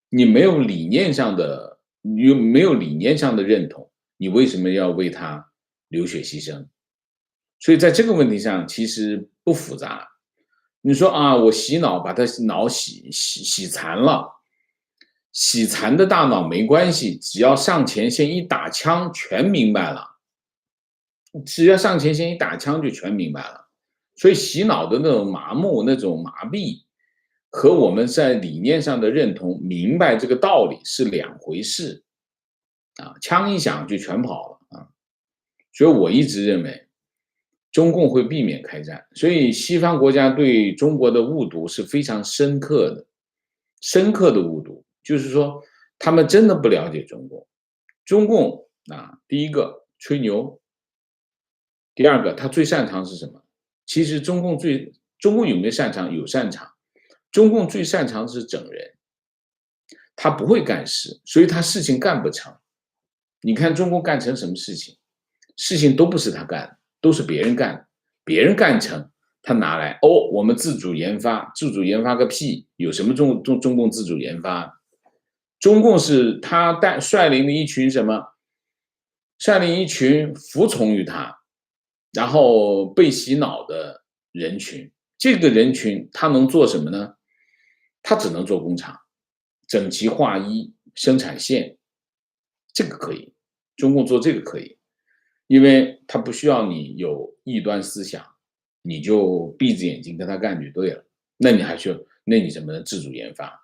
[SPEAKER 1] 你没有理念上的，你没有理念上的认同，你为什么要为他流血牺牲？所以在这个问题上其实不复杂。你说啊，我洗脑把他脑洗残了，洗残的大脑没关系，只要上前线一打枪，全明白了。只要上前线一打枪，就全明白了。所以洗脑的那种麻木、那种麻痹，和我们在理念上的认同、明白这个道理是两回事啊！枪一响就全跑了啊！所以我一直认为，中共会避免开战。所以西方国家对中国的误读是非常深刻的，深刻的误读，就是说他们真的不了解中共。中共啊，第一个吹牛，第二个他最擅长是什么？其实中共有没有擅长？有擅长。中共最擅长的是整人，他不会干事，所以他事情干不成。你看中共干成什么事情？事情都不是他干的，都是别人干的。别人干成，他拿来我们自主研发，自主研发个屁！有什么中共自主研发？中共是他率领的一群什么？率领一群服从于他，然后被洗脑的人群。这个人群他能做什么呢？他只能做工厂，整齐划一生产线，这个可以，中共做这个可以，因为他不需要你有异端思想，你就闭着眼睛跟他干就对了。那你怎么能自主研发？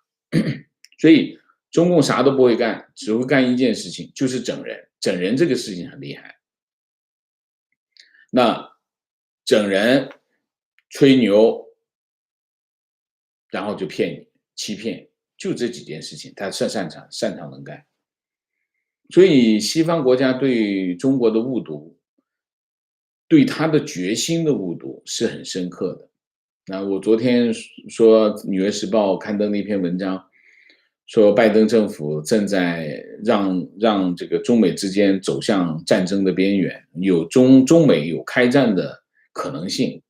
[SPEAKER 1] 所以中共啥都不会干，只会干一件事情，就是整人。整人这个事情很厉害。那整人、吹牛，然后就骗你、欺骗，就这几件事情，他擅长能干。所以西方国家对中国的误读，对他的决心的误读是很深刻的。那我昨天说《纽约时报》刊登了一篇文章，说拜登政府正在让这个中美之间走向战争的边缘，有中美有开战的可能性。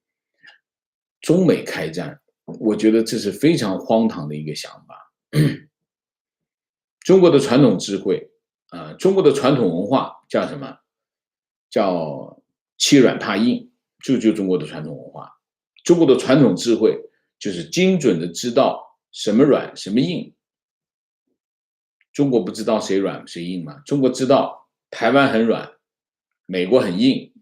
[SPEAKER 1] 中美开战，我觉得这是非常荒唐的一个想法。中国的传统智慧中国的传统文化叫什么？叫欺软怕硬，就中国的传统文化。中国的传统智慧就是精准的知道什么软什么硬。中国不知道谁软谁硬吗？中国知道台湾很软，美国很硬，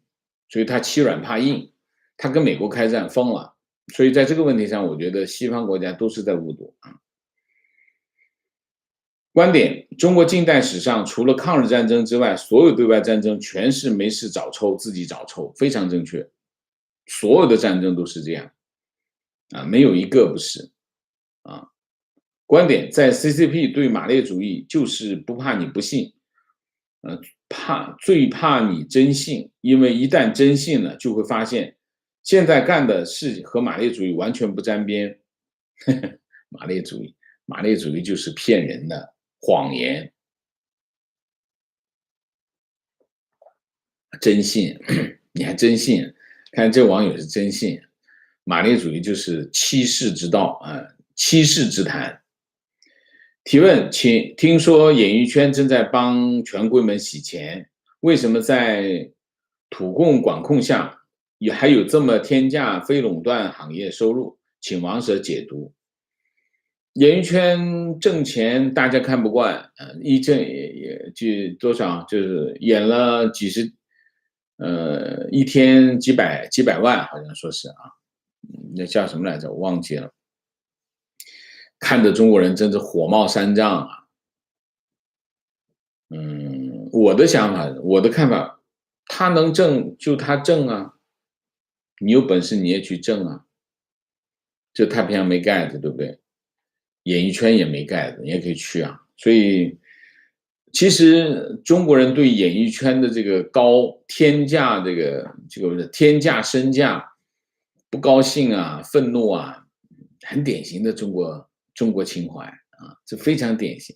[SPEAKER 1] 所以他欺软怕硬，他跟美国开战疯了。所以在这个问题上，我觉得西方国家都是在误读啊。观点：中国近代史上除了抗日战争之外，所有对外战争全是没事找抽，自己找抽，非常正确。所有的战争都是这样啊，没有一个不是啊。观点：在 CCP 对马列主义就是不怕你不信，最怕你真信，因为一旦真信了，就会发现现在干的事和马列主义完全不沾边。马列主义就是骗人的谎言，真信，你还真信？看这网友是真信，马列主义就是欺世之道啊，欺世之谈。提问，请听说演艺圈正在帮权贵们洗钱，为什么在土共管控下，还有这么天价非垄断行业收入？请王舍解读。演艺圈挣钱大家看不惯，一挣也就多少，就是演了一天几百万，好像说是啊。那叫什么来着？我忘记了。看着中国人真是火冒三丈啊。我的想法，我的看法，他能挣就他挣啊，你有本事你也去挣啊。这太平洋没盖子，对不对？演艺圈也没盖子，你也可以去啊。所以，其实中国人对演艺圈的这个高天价，这个天价身价不高兴啊、愤怒啊，很典型的中国情怀啊，这非常典型。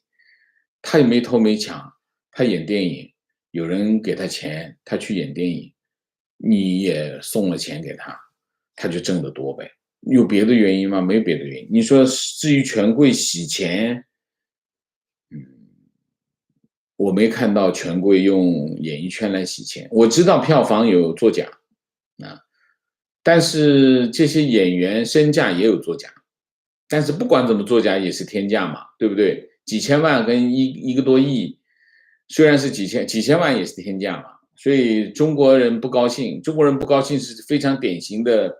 [SPEAKER 1] 他也没偷没抢，他演电影，有人给他钱，他去演电影，你也送了钱给他，他就挣得多呗。有别的原因吗？没有别的原因。你说至于权贵洗钱，我没看到权贵用演艺圈来洗钱。我知道票房有作假啊，但是这些演员身价也有作假。但是不管怎么作假也是天价嘛，对不对？几千万跟一个多亿，虽然是几千万也是天价嘛。所以中国人不高兴，中国人不高兴是非常典型的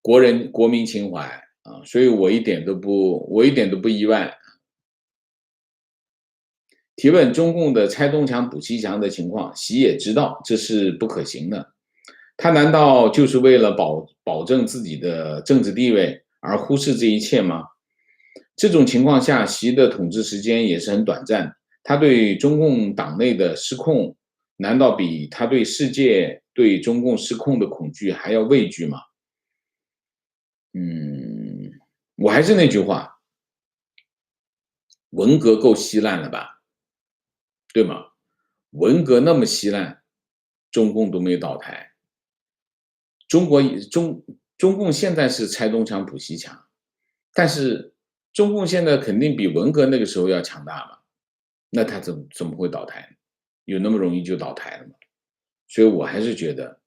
[SPEAKER 1] 国民情怀啊，所以我一点都不意外。提问：中共的拆东墙补西墙的情况，习也知道这是不可行的，他难道就是为了保证自己的政治地位而忽视这一切吗？这种情况下，习的统治时间也是很短暂，他对中共党内的失控，难道比他对世界对中共失控的恐惧还要畏惧吗？我还是那句话，文革够稀烂了吧，对吗？文革那么稀烂，中共都没有倒台。中国中共现在是拆东墙补西墙，但是中共现在肯定比文革那个时候要强大嘛，那他怎么会倒台？有那么容易就倒台了吗？所以我还是觉得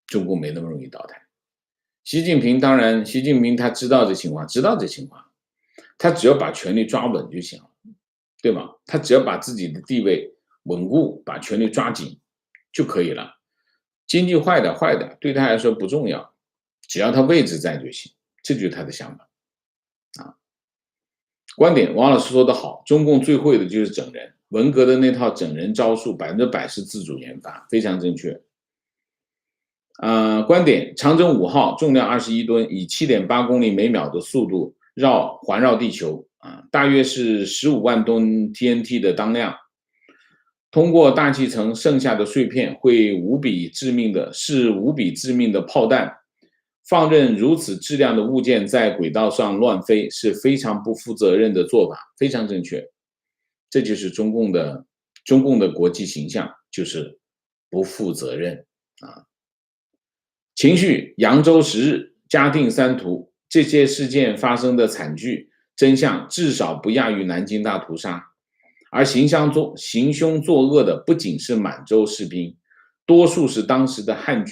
[SPEAKER 1] 中共没那么容易倒台。习近平当然，习近平他知道这情况，他只要把权力抓稳就行了，对吗？他只要把自己的地位稳固，把权力抓紧就可以了。经济坏的，对他来说不重要，只要他位置在就行，这就是他的想法啊。观点，王老师说的好，中共最会的就是整人，文革的那套整人招数100%是自主研发，非常正确。观点，长征5号重量21吨，以7.8公里每秒的速度环绕地球啊，大约是15万吨 TNT 的当量。通过大气层剩下的碎片是无比致命的炮弹，放任如此质量的物件在轨道上乱飞是非常不负责任的做法，非常正确。这就是中共的国际形象，就是不负责任啊。情绪，扬州10日，嘉定3屠，这些事件发生的惨剧真相至少不亚于南京大屠杀。而行凶作恶的不仅是满洲士兵，多数是当时的汉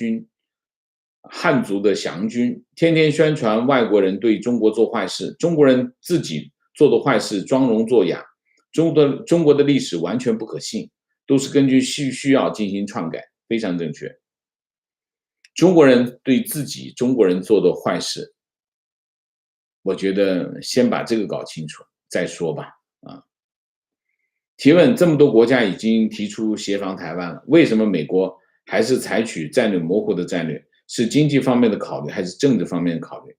[SPEAKER 1] 族的降军，天天宣传外国人对中国做坏事，中国人自己做的坏事装聋作哑。中国的历史完全不可信，都是根据需要进行篡改，非常正确。中国人对自己中国人做的坏事，我觉得先把这个搞清楚再说吧。提问：这么多国家已经提出协防台湾了，为什么美国还是采取战略模糊的战略？是经济方面的考虑，还是政治方面的考虑？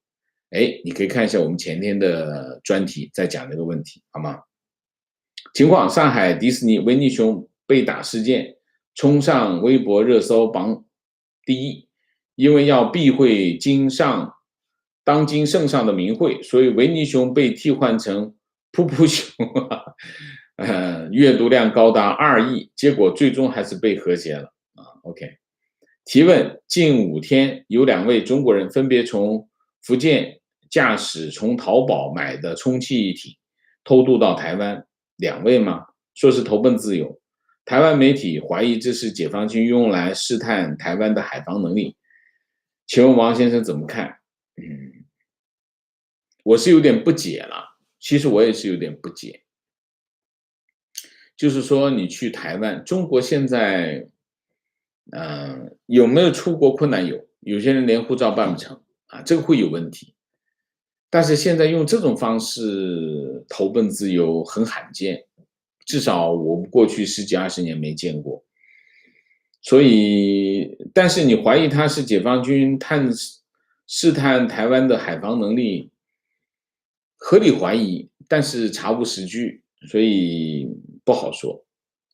[SPEAKER 1] 你可以看一下我们前天的专题，在讲这个问题，好吗？情况：上海迪士尼维尼熊被打事件冲上微博热搜榜第一，因为要避讳当今圣上的名讳，所以维尼熊被替换成噗噗熊。阅读量高达2亿，结果最终还是被和谐了OK， 提问：近5天，有2位中国人分别从福建驾驶从淘宝买的充气艇偷渡到台湾，2位吗？说是投奔自由。台湾媒体怀疑这是解放军用来试探台湾的海防能力。请问王先生怎么看？我是有点不解了，其实我也是有点不解。就是说你去台湾，中国现在有没有出国困难？有些人连护照办不成啊，这个会有问题。但是现在用这种方式投奔自由很罕见，至少我们过去10几20年没见过。所以，但是你怀疑他是解放军试探台湾的海防能力，合理怀疑，但是查无实据，所以不好说，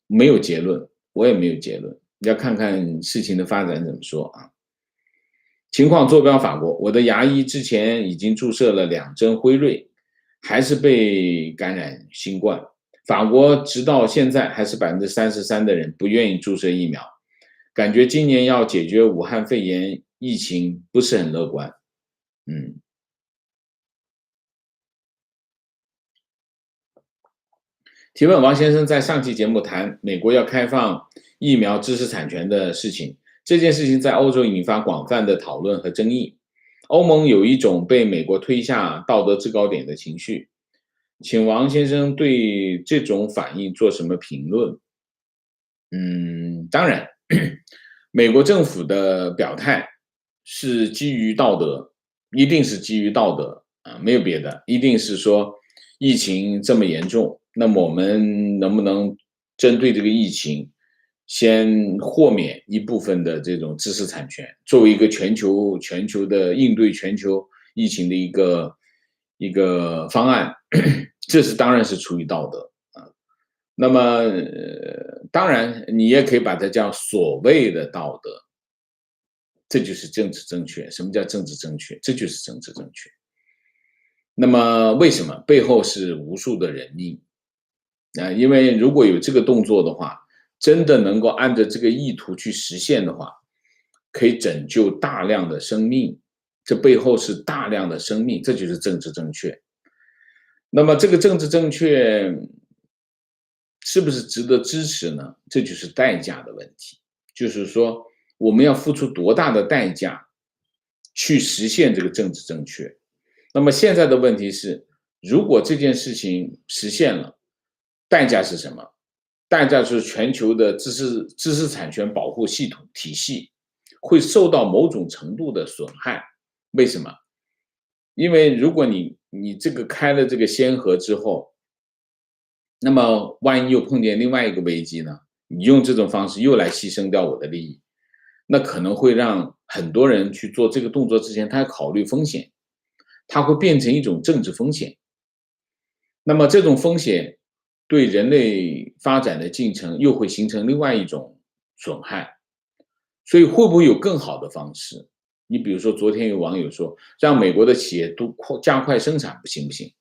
[SPEAKER 1] 没有结论，我也没有结论，要看看事情的发展怎么说啊。情况坐标法国，我的牙医之前已经注射了2针辉瑞，还是被感染新冠。法国直到现在还是33%的人不愿意注射疫苗，感觉今年要解决武汉肺炎疫情不是很乐观。提问：王先生在上期节目谈美国要开放疫苗知识产权的事情，这件事情在欧洲引发广泛的讨论和争议。欧盟有一种被美国推下道德制高点的情绪，请王先生对这种反应做什么评论？当然，美国政府的表态是基于道德，一定是基于道德啊，没有别的，一定是说疫情这么严重，那么我们能不能针对这个疫情，先豁免一部分的这种知识产权，作为一个全球的应对全球疫情的一个方案，这是当然是出于道德。那么，当然，你也可以把它叫所谓的道德，这就是政治正确。什么叫政治正确？这就是政治正确。那么，为什么背后是无数的人命啊？因为如果有这个动作的话，真的能够按照这个意图去实现的话，可以拯救大量的生命。这背后是大量的生命，这就是政治正确。那么，这个政治正确是不是值得支持呢？这就是代价的问题，就是说我们要付出多大的代价去实现这个政治正确。那么现在的问题是，如果这件事情实现了，代价是什么？代价是全球的知识产权保护系统体系会受到某种程度的损害。为什么？因为如果你这个开了这个先河之后，那么万一又碰见另外一个危机呢？你用这种方式又来牺牲掉我的利益，那可能会让很多人去做这个动作之前，他要考虑风险，它会变成一种政治风险。那么这种风险对人类发展的进程又会形成另外一种损害。所以会不会有更好的方式？你比如说，昨天有网友说，让美国的企业都加快生产，行不行？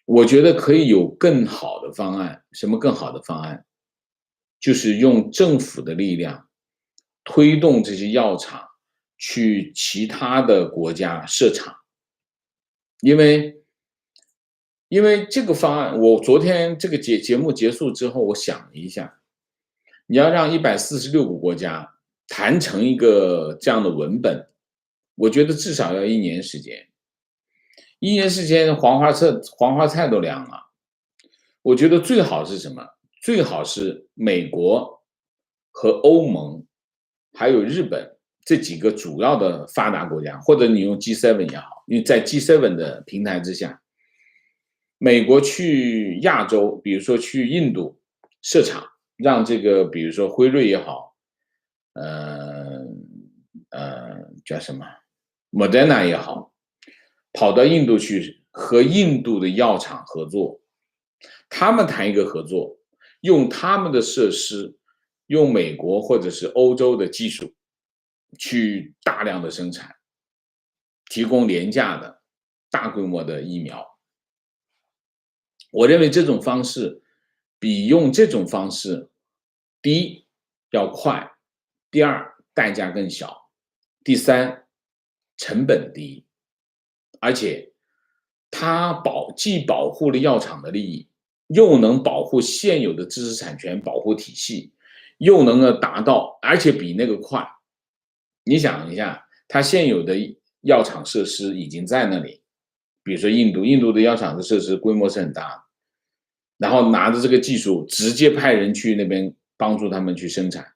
[SPEAKER 1] 我觉得可以有更好的方案。什么更好的方案？就是用政府的力量推动这些药厂去其他的国家设厂。因为这个方案，我昨天这个节目结束之后，我想了一下，你要让146个国家谈成一个这样的文本，我觉得至少要1年时间。1年时间，黄花菜都凉了。我觉得最好是什么？最好是美国和欧盟，还有日本这几个主要的发达国家，或者你用 G7 也好，因为在 G7 的平台之下，美国去亚洲，比如说去印度设厂，让这个比如说辉瑞也好，叫什么，Moderna 也好，跑到印度去和印度的药厂合作，他们谈一个合作，用他们的设施，用美国或者是欧洲的技术，去大量的生产，提供廉价的大规模的疫苗。我认为这种方式比用这种方式，第一要快，第二代价更小，第三成本低，而且它既保护了药厂的利益，又能保护现有的知识产权保护体系，又能够达到，而且比那个快。你想一下，它现有的药厂设施已经在那里，比如说印度的药厂的设施规模是很大的，然后拿着这个技术直接派人去那边帮助他们去生产。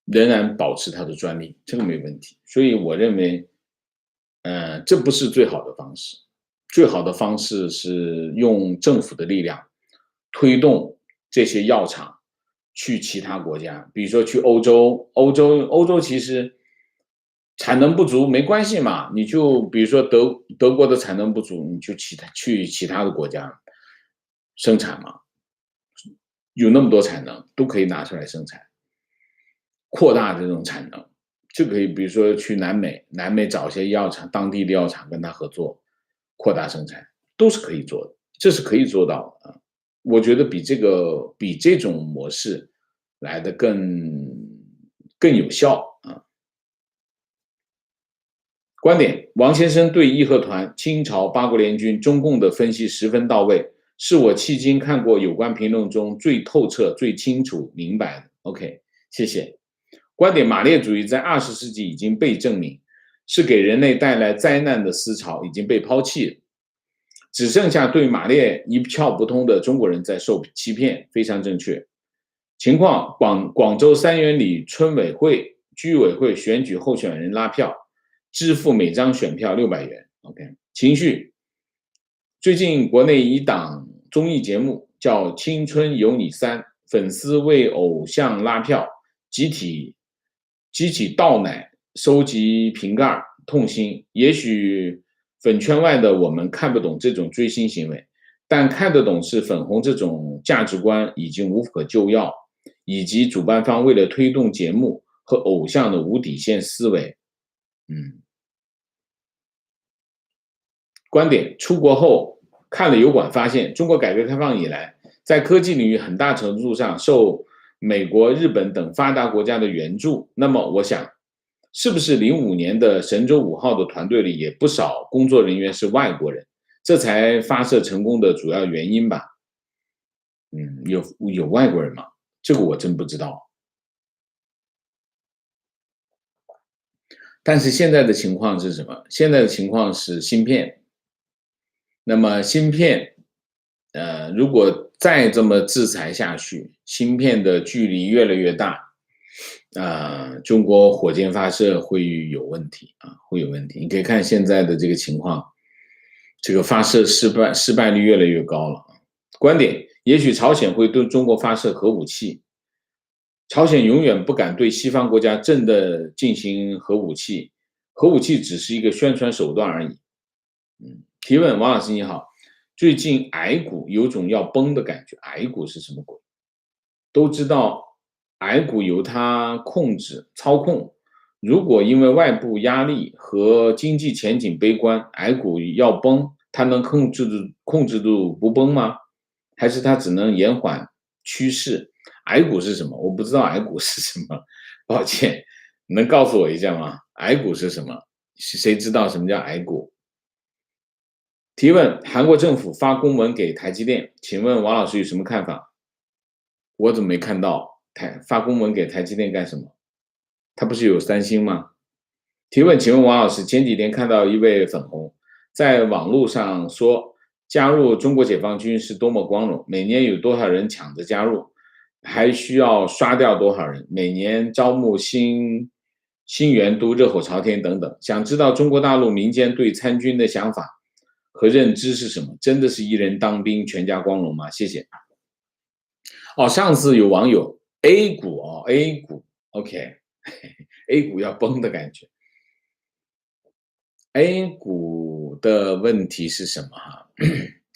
[SPEAKER 1] 仍然保持它的专利，这个没问题。所以我认为，这不是最好的方式。最好的方式是用政府的力量推动这些药厂去其他国家，比如说去欧洲。欧洲其实产能不足没关系嘛，你就比如说德国的产能不足，你就去其他的国家生产嘛，有那么多产能都可以拿出来生产。扩大这种产能，就可以比如说去南美找一些药厂，当地的药厂跟他合作，扩大生产，都是可以做的，这是可以做到的啊。我觉得比这种模式来的更有效啊。观点：王先生对义和团、清朝八国联军、中共的分析十分到位，是我迄今看过有关评论中最透彻、最清楚明白的。OK， 谢谢。观点：马列主义在20世纪已经被证明是给人类带来灾难的思潮已经被抛弃了，只剩下对马列一窍不通的中国人在受欺骗，非常正确。情况：广州三元里村委会、居委会选举候选人拉票，支付每张选票600元。OK， 情绪：最近国内一档综艺节目叫《青春有你3》，粉丝为偶像拉票，集体倒奶收集瓶盖，痛心。也许粉圈外的我们看不懂这种追星行为，但看得懂是粉红这种价值观已经无可救药，以及主办方为了推动节目和偶像的无底线思维。观点：出国后看了油管，发现中国改革开放以来，在科技领域很大程度上受美国、日本等发达国家的援助。那么我想，是不是05年的神舟5号的团队里也不少工作人员是外国人，这才发射成功的主要原因吧？有外国人吗？这个我真不知道。但是现在的情况是什么？现在的情况是芯片。那么芯片，如果再这么制裁下去，芯片的距离越来越大，中国火箭发射会有问题啊，会有问题。你可以看现在的这个情况，这个发射失败率越来越高了。观点：也许朝鲜会对中国发射核武器，朝鲜永远不敢对西方国家真的进行核武器，核武器只是一个宣传手段而已。提问：王老师你好，最近癌股有种要崩的感觉，癌股是什么鬼？都知道癌股由它操控，如果因为外部压力和经济前景悲观，癌股要崩，它能控制住不崩吗？还是它只能延缓趋势？癌股是什么？我不知道癌股是什么，抱歉，能告诉我一下吗？癌股是什么？谁知道什么叫癌股？提问：韩国政府发公文给台积电，请问王老师有什么看法？我怎么没看到发公文给台积电干什么？他不是有三星吗？提问：请问王老师，前几天看到一位粉红在网络上说，加入中国解放军是多么光荣，每年有多少人抢着加入，还需要刷掉多少人，每年招募新员都热火朝天等等。想知道中国大陆民间对参军的想法和认知是什么？真的是一人当兵全家光荣吗？谢谢。上次有网友 A 股OK A 股要崩的感觉。A 股的问题是什么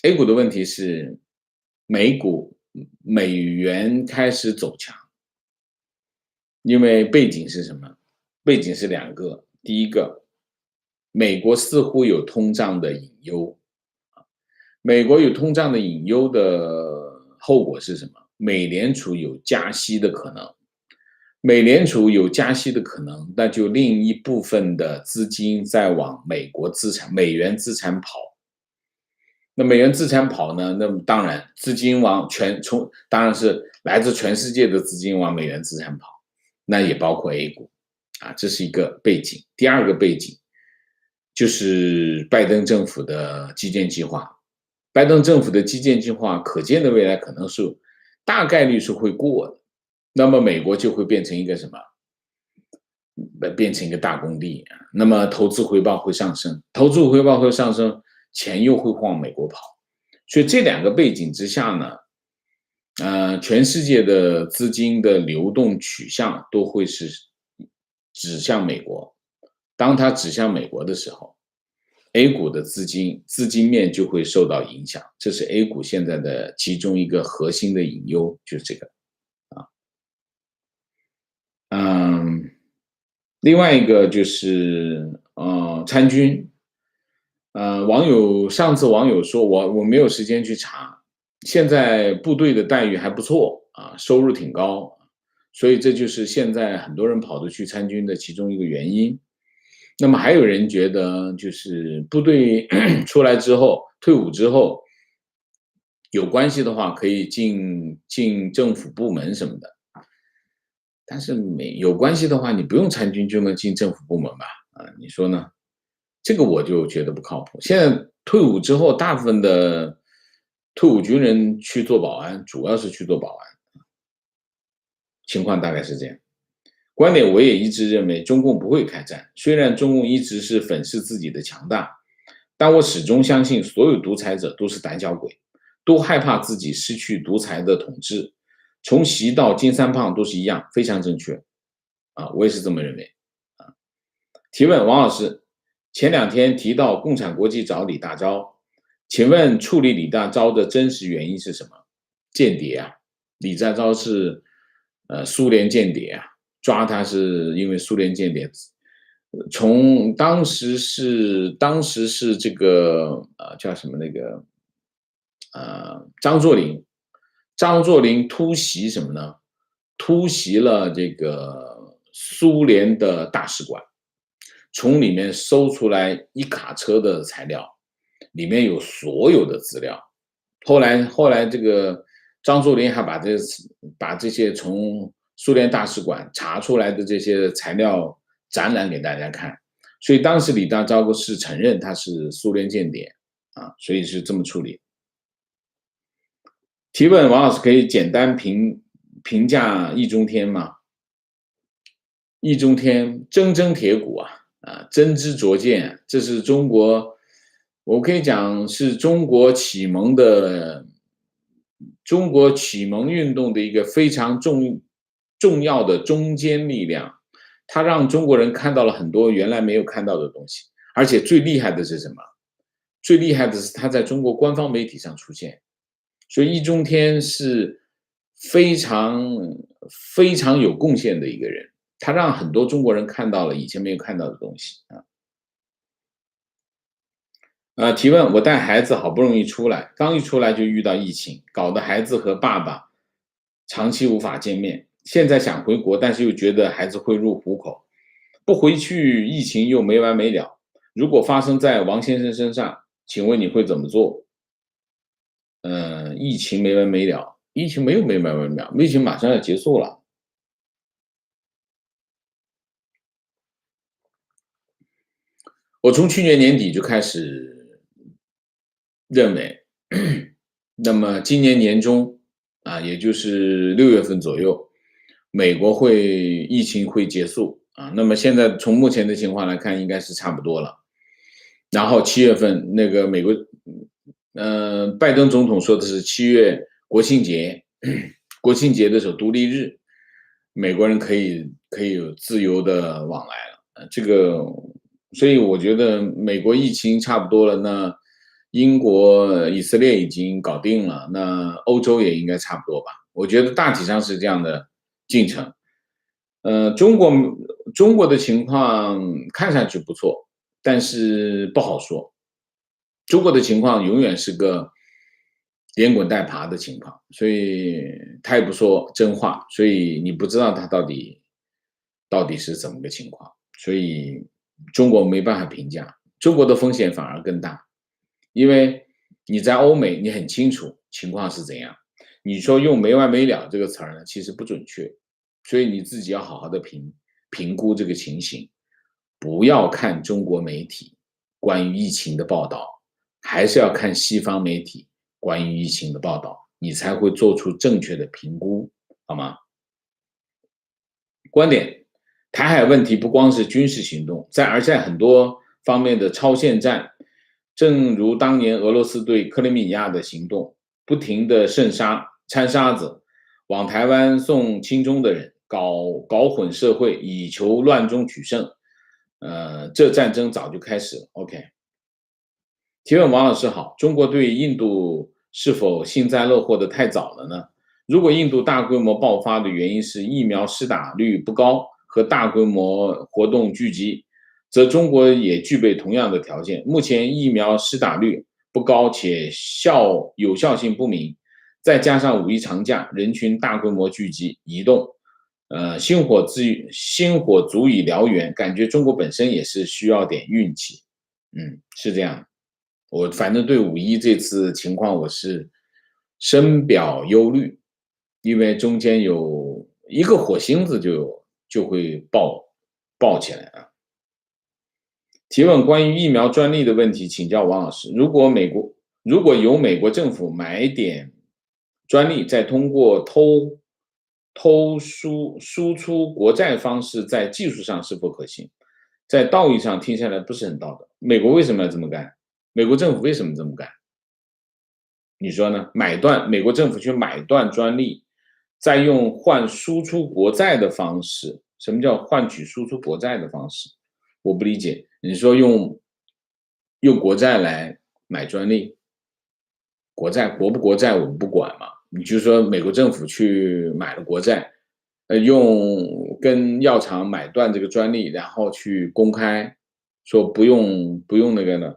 [SPEAKER 1] A 股的问题是美元开始走强，因为背景是什么？背景是2个，第一个，美国似乎有通胀的隐忧，美国有通胀的隐忧的后果是什么？美联储有加息的可能，美联储有加息的可能，那就另一部分的资金在往美元资产跑。那美元资产跑呢？那么当然，资金当然是来自全世界的资金往美元资产跑，那也包括 A 股这是一个背景。第二个背景就是拜登政府的基建计划。拜登政府的基建计划可见的未来可能是大概率是会过的，那么美国就会变成一个什么？变成一个大工地，那么投资回报会上升，投资回报会上升，钱又会往美国跑，所以这两个背景之下呢，全世界的资金的流动取向都会是指向美国。当它指向美国的时候，A 股的资金面就会受到影响，这是 A 股现在的其中一个核心的隐忧，就是这个另外一个就是参军，上次网友说我没有时间去查，现在部队的待遇还不错啊，收入挺高，所以这就是现在很多人跑着去参军的其中一个原因。那么还有人觉得，就是部队出来之后，退伍之后，有关系的话可以进政府部门什么的。但是有关系的话，你不用参军就能进政府部门吧？你说呢？这个我就觉得不靠谱。现在退伍之后，大部分的退伍军人去做保安，主要是去做保安，情况大概是这样。观点我也一直认为，中共不会开战。虽然中共一直是粉饰自己的强大，但我始终相信，所有独裁者都是胆小鬼，都害怕自己失去独裁的统治。从习到金三胖都是一样，非常正确。我也是这么认为。提问王老师，前2天提到共产国际找李大钊，请问处理李大钊的真实原因是什么？间谍啊，李大钊是苏联间谍啊，抓他是因为苏联间谍。从当时是这个叫什么那个张作霖突袭什么呢？突袭了这个苏联的大使馆，从里面搜出来一卡车的材料，里面有所有的资料。后来这个张作霖还把这些从苏联大使馆查出来的这些材料展览给大家看，所以当时李大钊是承认他是苏联间谍所以是这么处理。提问王老师可以简单评价易中天吗？易中天铮铮铁骨真知灼见，这是中国，我可以讲是中国启蒙运动的一个非常重要的中坚力量，它让中国人看到了很多原来没有看到的东西，而且最厉害的是什么？最厉害的是他在中国官方媒体上出现。所以易中天是非常有贡献的一个人，他让很多中国人看到了以前没有看到的东西提问：我带孩子好不容易出来，刚一出来就遇到疫情，搞得孩子和爸爸长期无法见面。现在想回国，但是又觉得孩子会入虎口，不回去疫情又没完没了。如果发生在王先生身上，请问你会怎么做？疫情没完没了，疫情没有没完没了，疫情马上要结束了。我从去年年底就开始认为，那么今年年中也就是6月份左右，美国疫情会结束那么现在从目前的情况来看，应该是差不多了。然后7月份那个美国拜登总统说的是7月国庆节，国庆节的时候独立日，美国人可以有自由的往来了。这个，所以我觉得美国疫情差不多了，那英国、以色列已经搞定了，那欧洲也应该差不多吧？我觉得大体上是这样的进程。中国的情况看上去不错，但是不好说。中国的情况永远是个连滚带爬的情况，所以他也不说真话，所以你不知道他到底是怎么个情况，所以中国没办法评价，中国的风险反而更大，因为你在欧美你很清楚情况是怎样，你说用没完没了这个词儿呢，其实不准确，所以你自己要好好的评估这个情形，不要看中国媒体关于疫情的报道，还是要看西方媒体关于疫情的报道，你才会做出正确的评估，好吗？观点：台海问题不光是军事行动，而在很多方面的超限战，正如当年俄罗斯对克里米亚的行动，不停的渗沙子，往台湾送亲中的人，搞混社会，以求乱中取胜。这战争早就开始了。OK， 提问王老师好，中国对印度是否幸灾乐祸的太早了呢？如果印度大规模爆发的原因是疫苗施打率不高和大规模活动聚集，则中国也具备同样的条件。目前疫苗施打率不高且有效性不明，再加上五一长假，人群大规模聚集移动，星火足以燎原，感觉中国本身也是需要点运气。是这样的。我反正对五一这次情况我是深表忧虑，因为中间有一个火星子就会爆起来啊。提问关于疫苗专利的问题，请教王老师，如果由美国政府买点专利，再通过输出国债方式，在技术上是否可行？在道义上听下来不是很道德。美国为什么要这么干？美国政府为什么这么干？你说呢？美国政府去买断专利，再用换输出国债的方式，什么叫换取输出国债的方式？我不理解。你说用国债来买专利，国不国债我们不管嘛？你就说美国政府去买了国债，跟药厂买断这个专利，然后去公开说不用那个呢？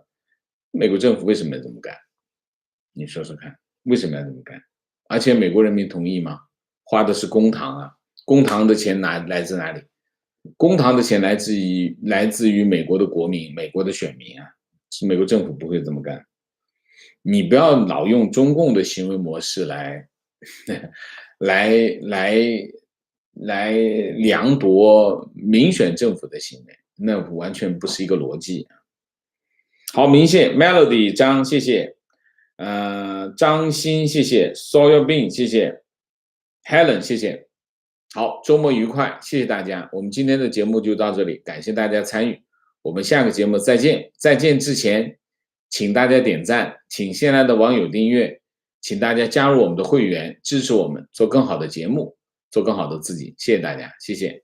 [SPEAKER 1] 美国政府为什么要这么干？你说说看，为什么要这么干？而且美国人民同意吗？花的是公帑啊，公帑的钱来自哪里？公帑的钱来自于美国的国民、美国的选民啊，是美国政府不会这么干。你不要老用中共的行为模式来量夺民选政府的行为，那完全不是一个逻辑。好，明谢 Melody 张，谢谢，张鑫谢谢 ，Soil Bean 谢谢 ，Helen 谢谢。好，周末愉快，谢谢大家。我们今天的节目就到这里，感谢大家参与，我们下个节目再见。再见之前，请大家点赞，请新来的网友订阅，请大家加入我们的会员，支持我们做更好的节目，做更好的自己。谢谢大家，谢谢。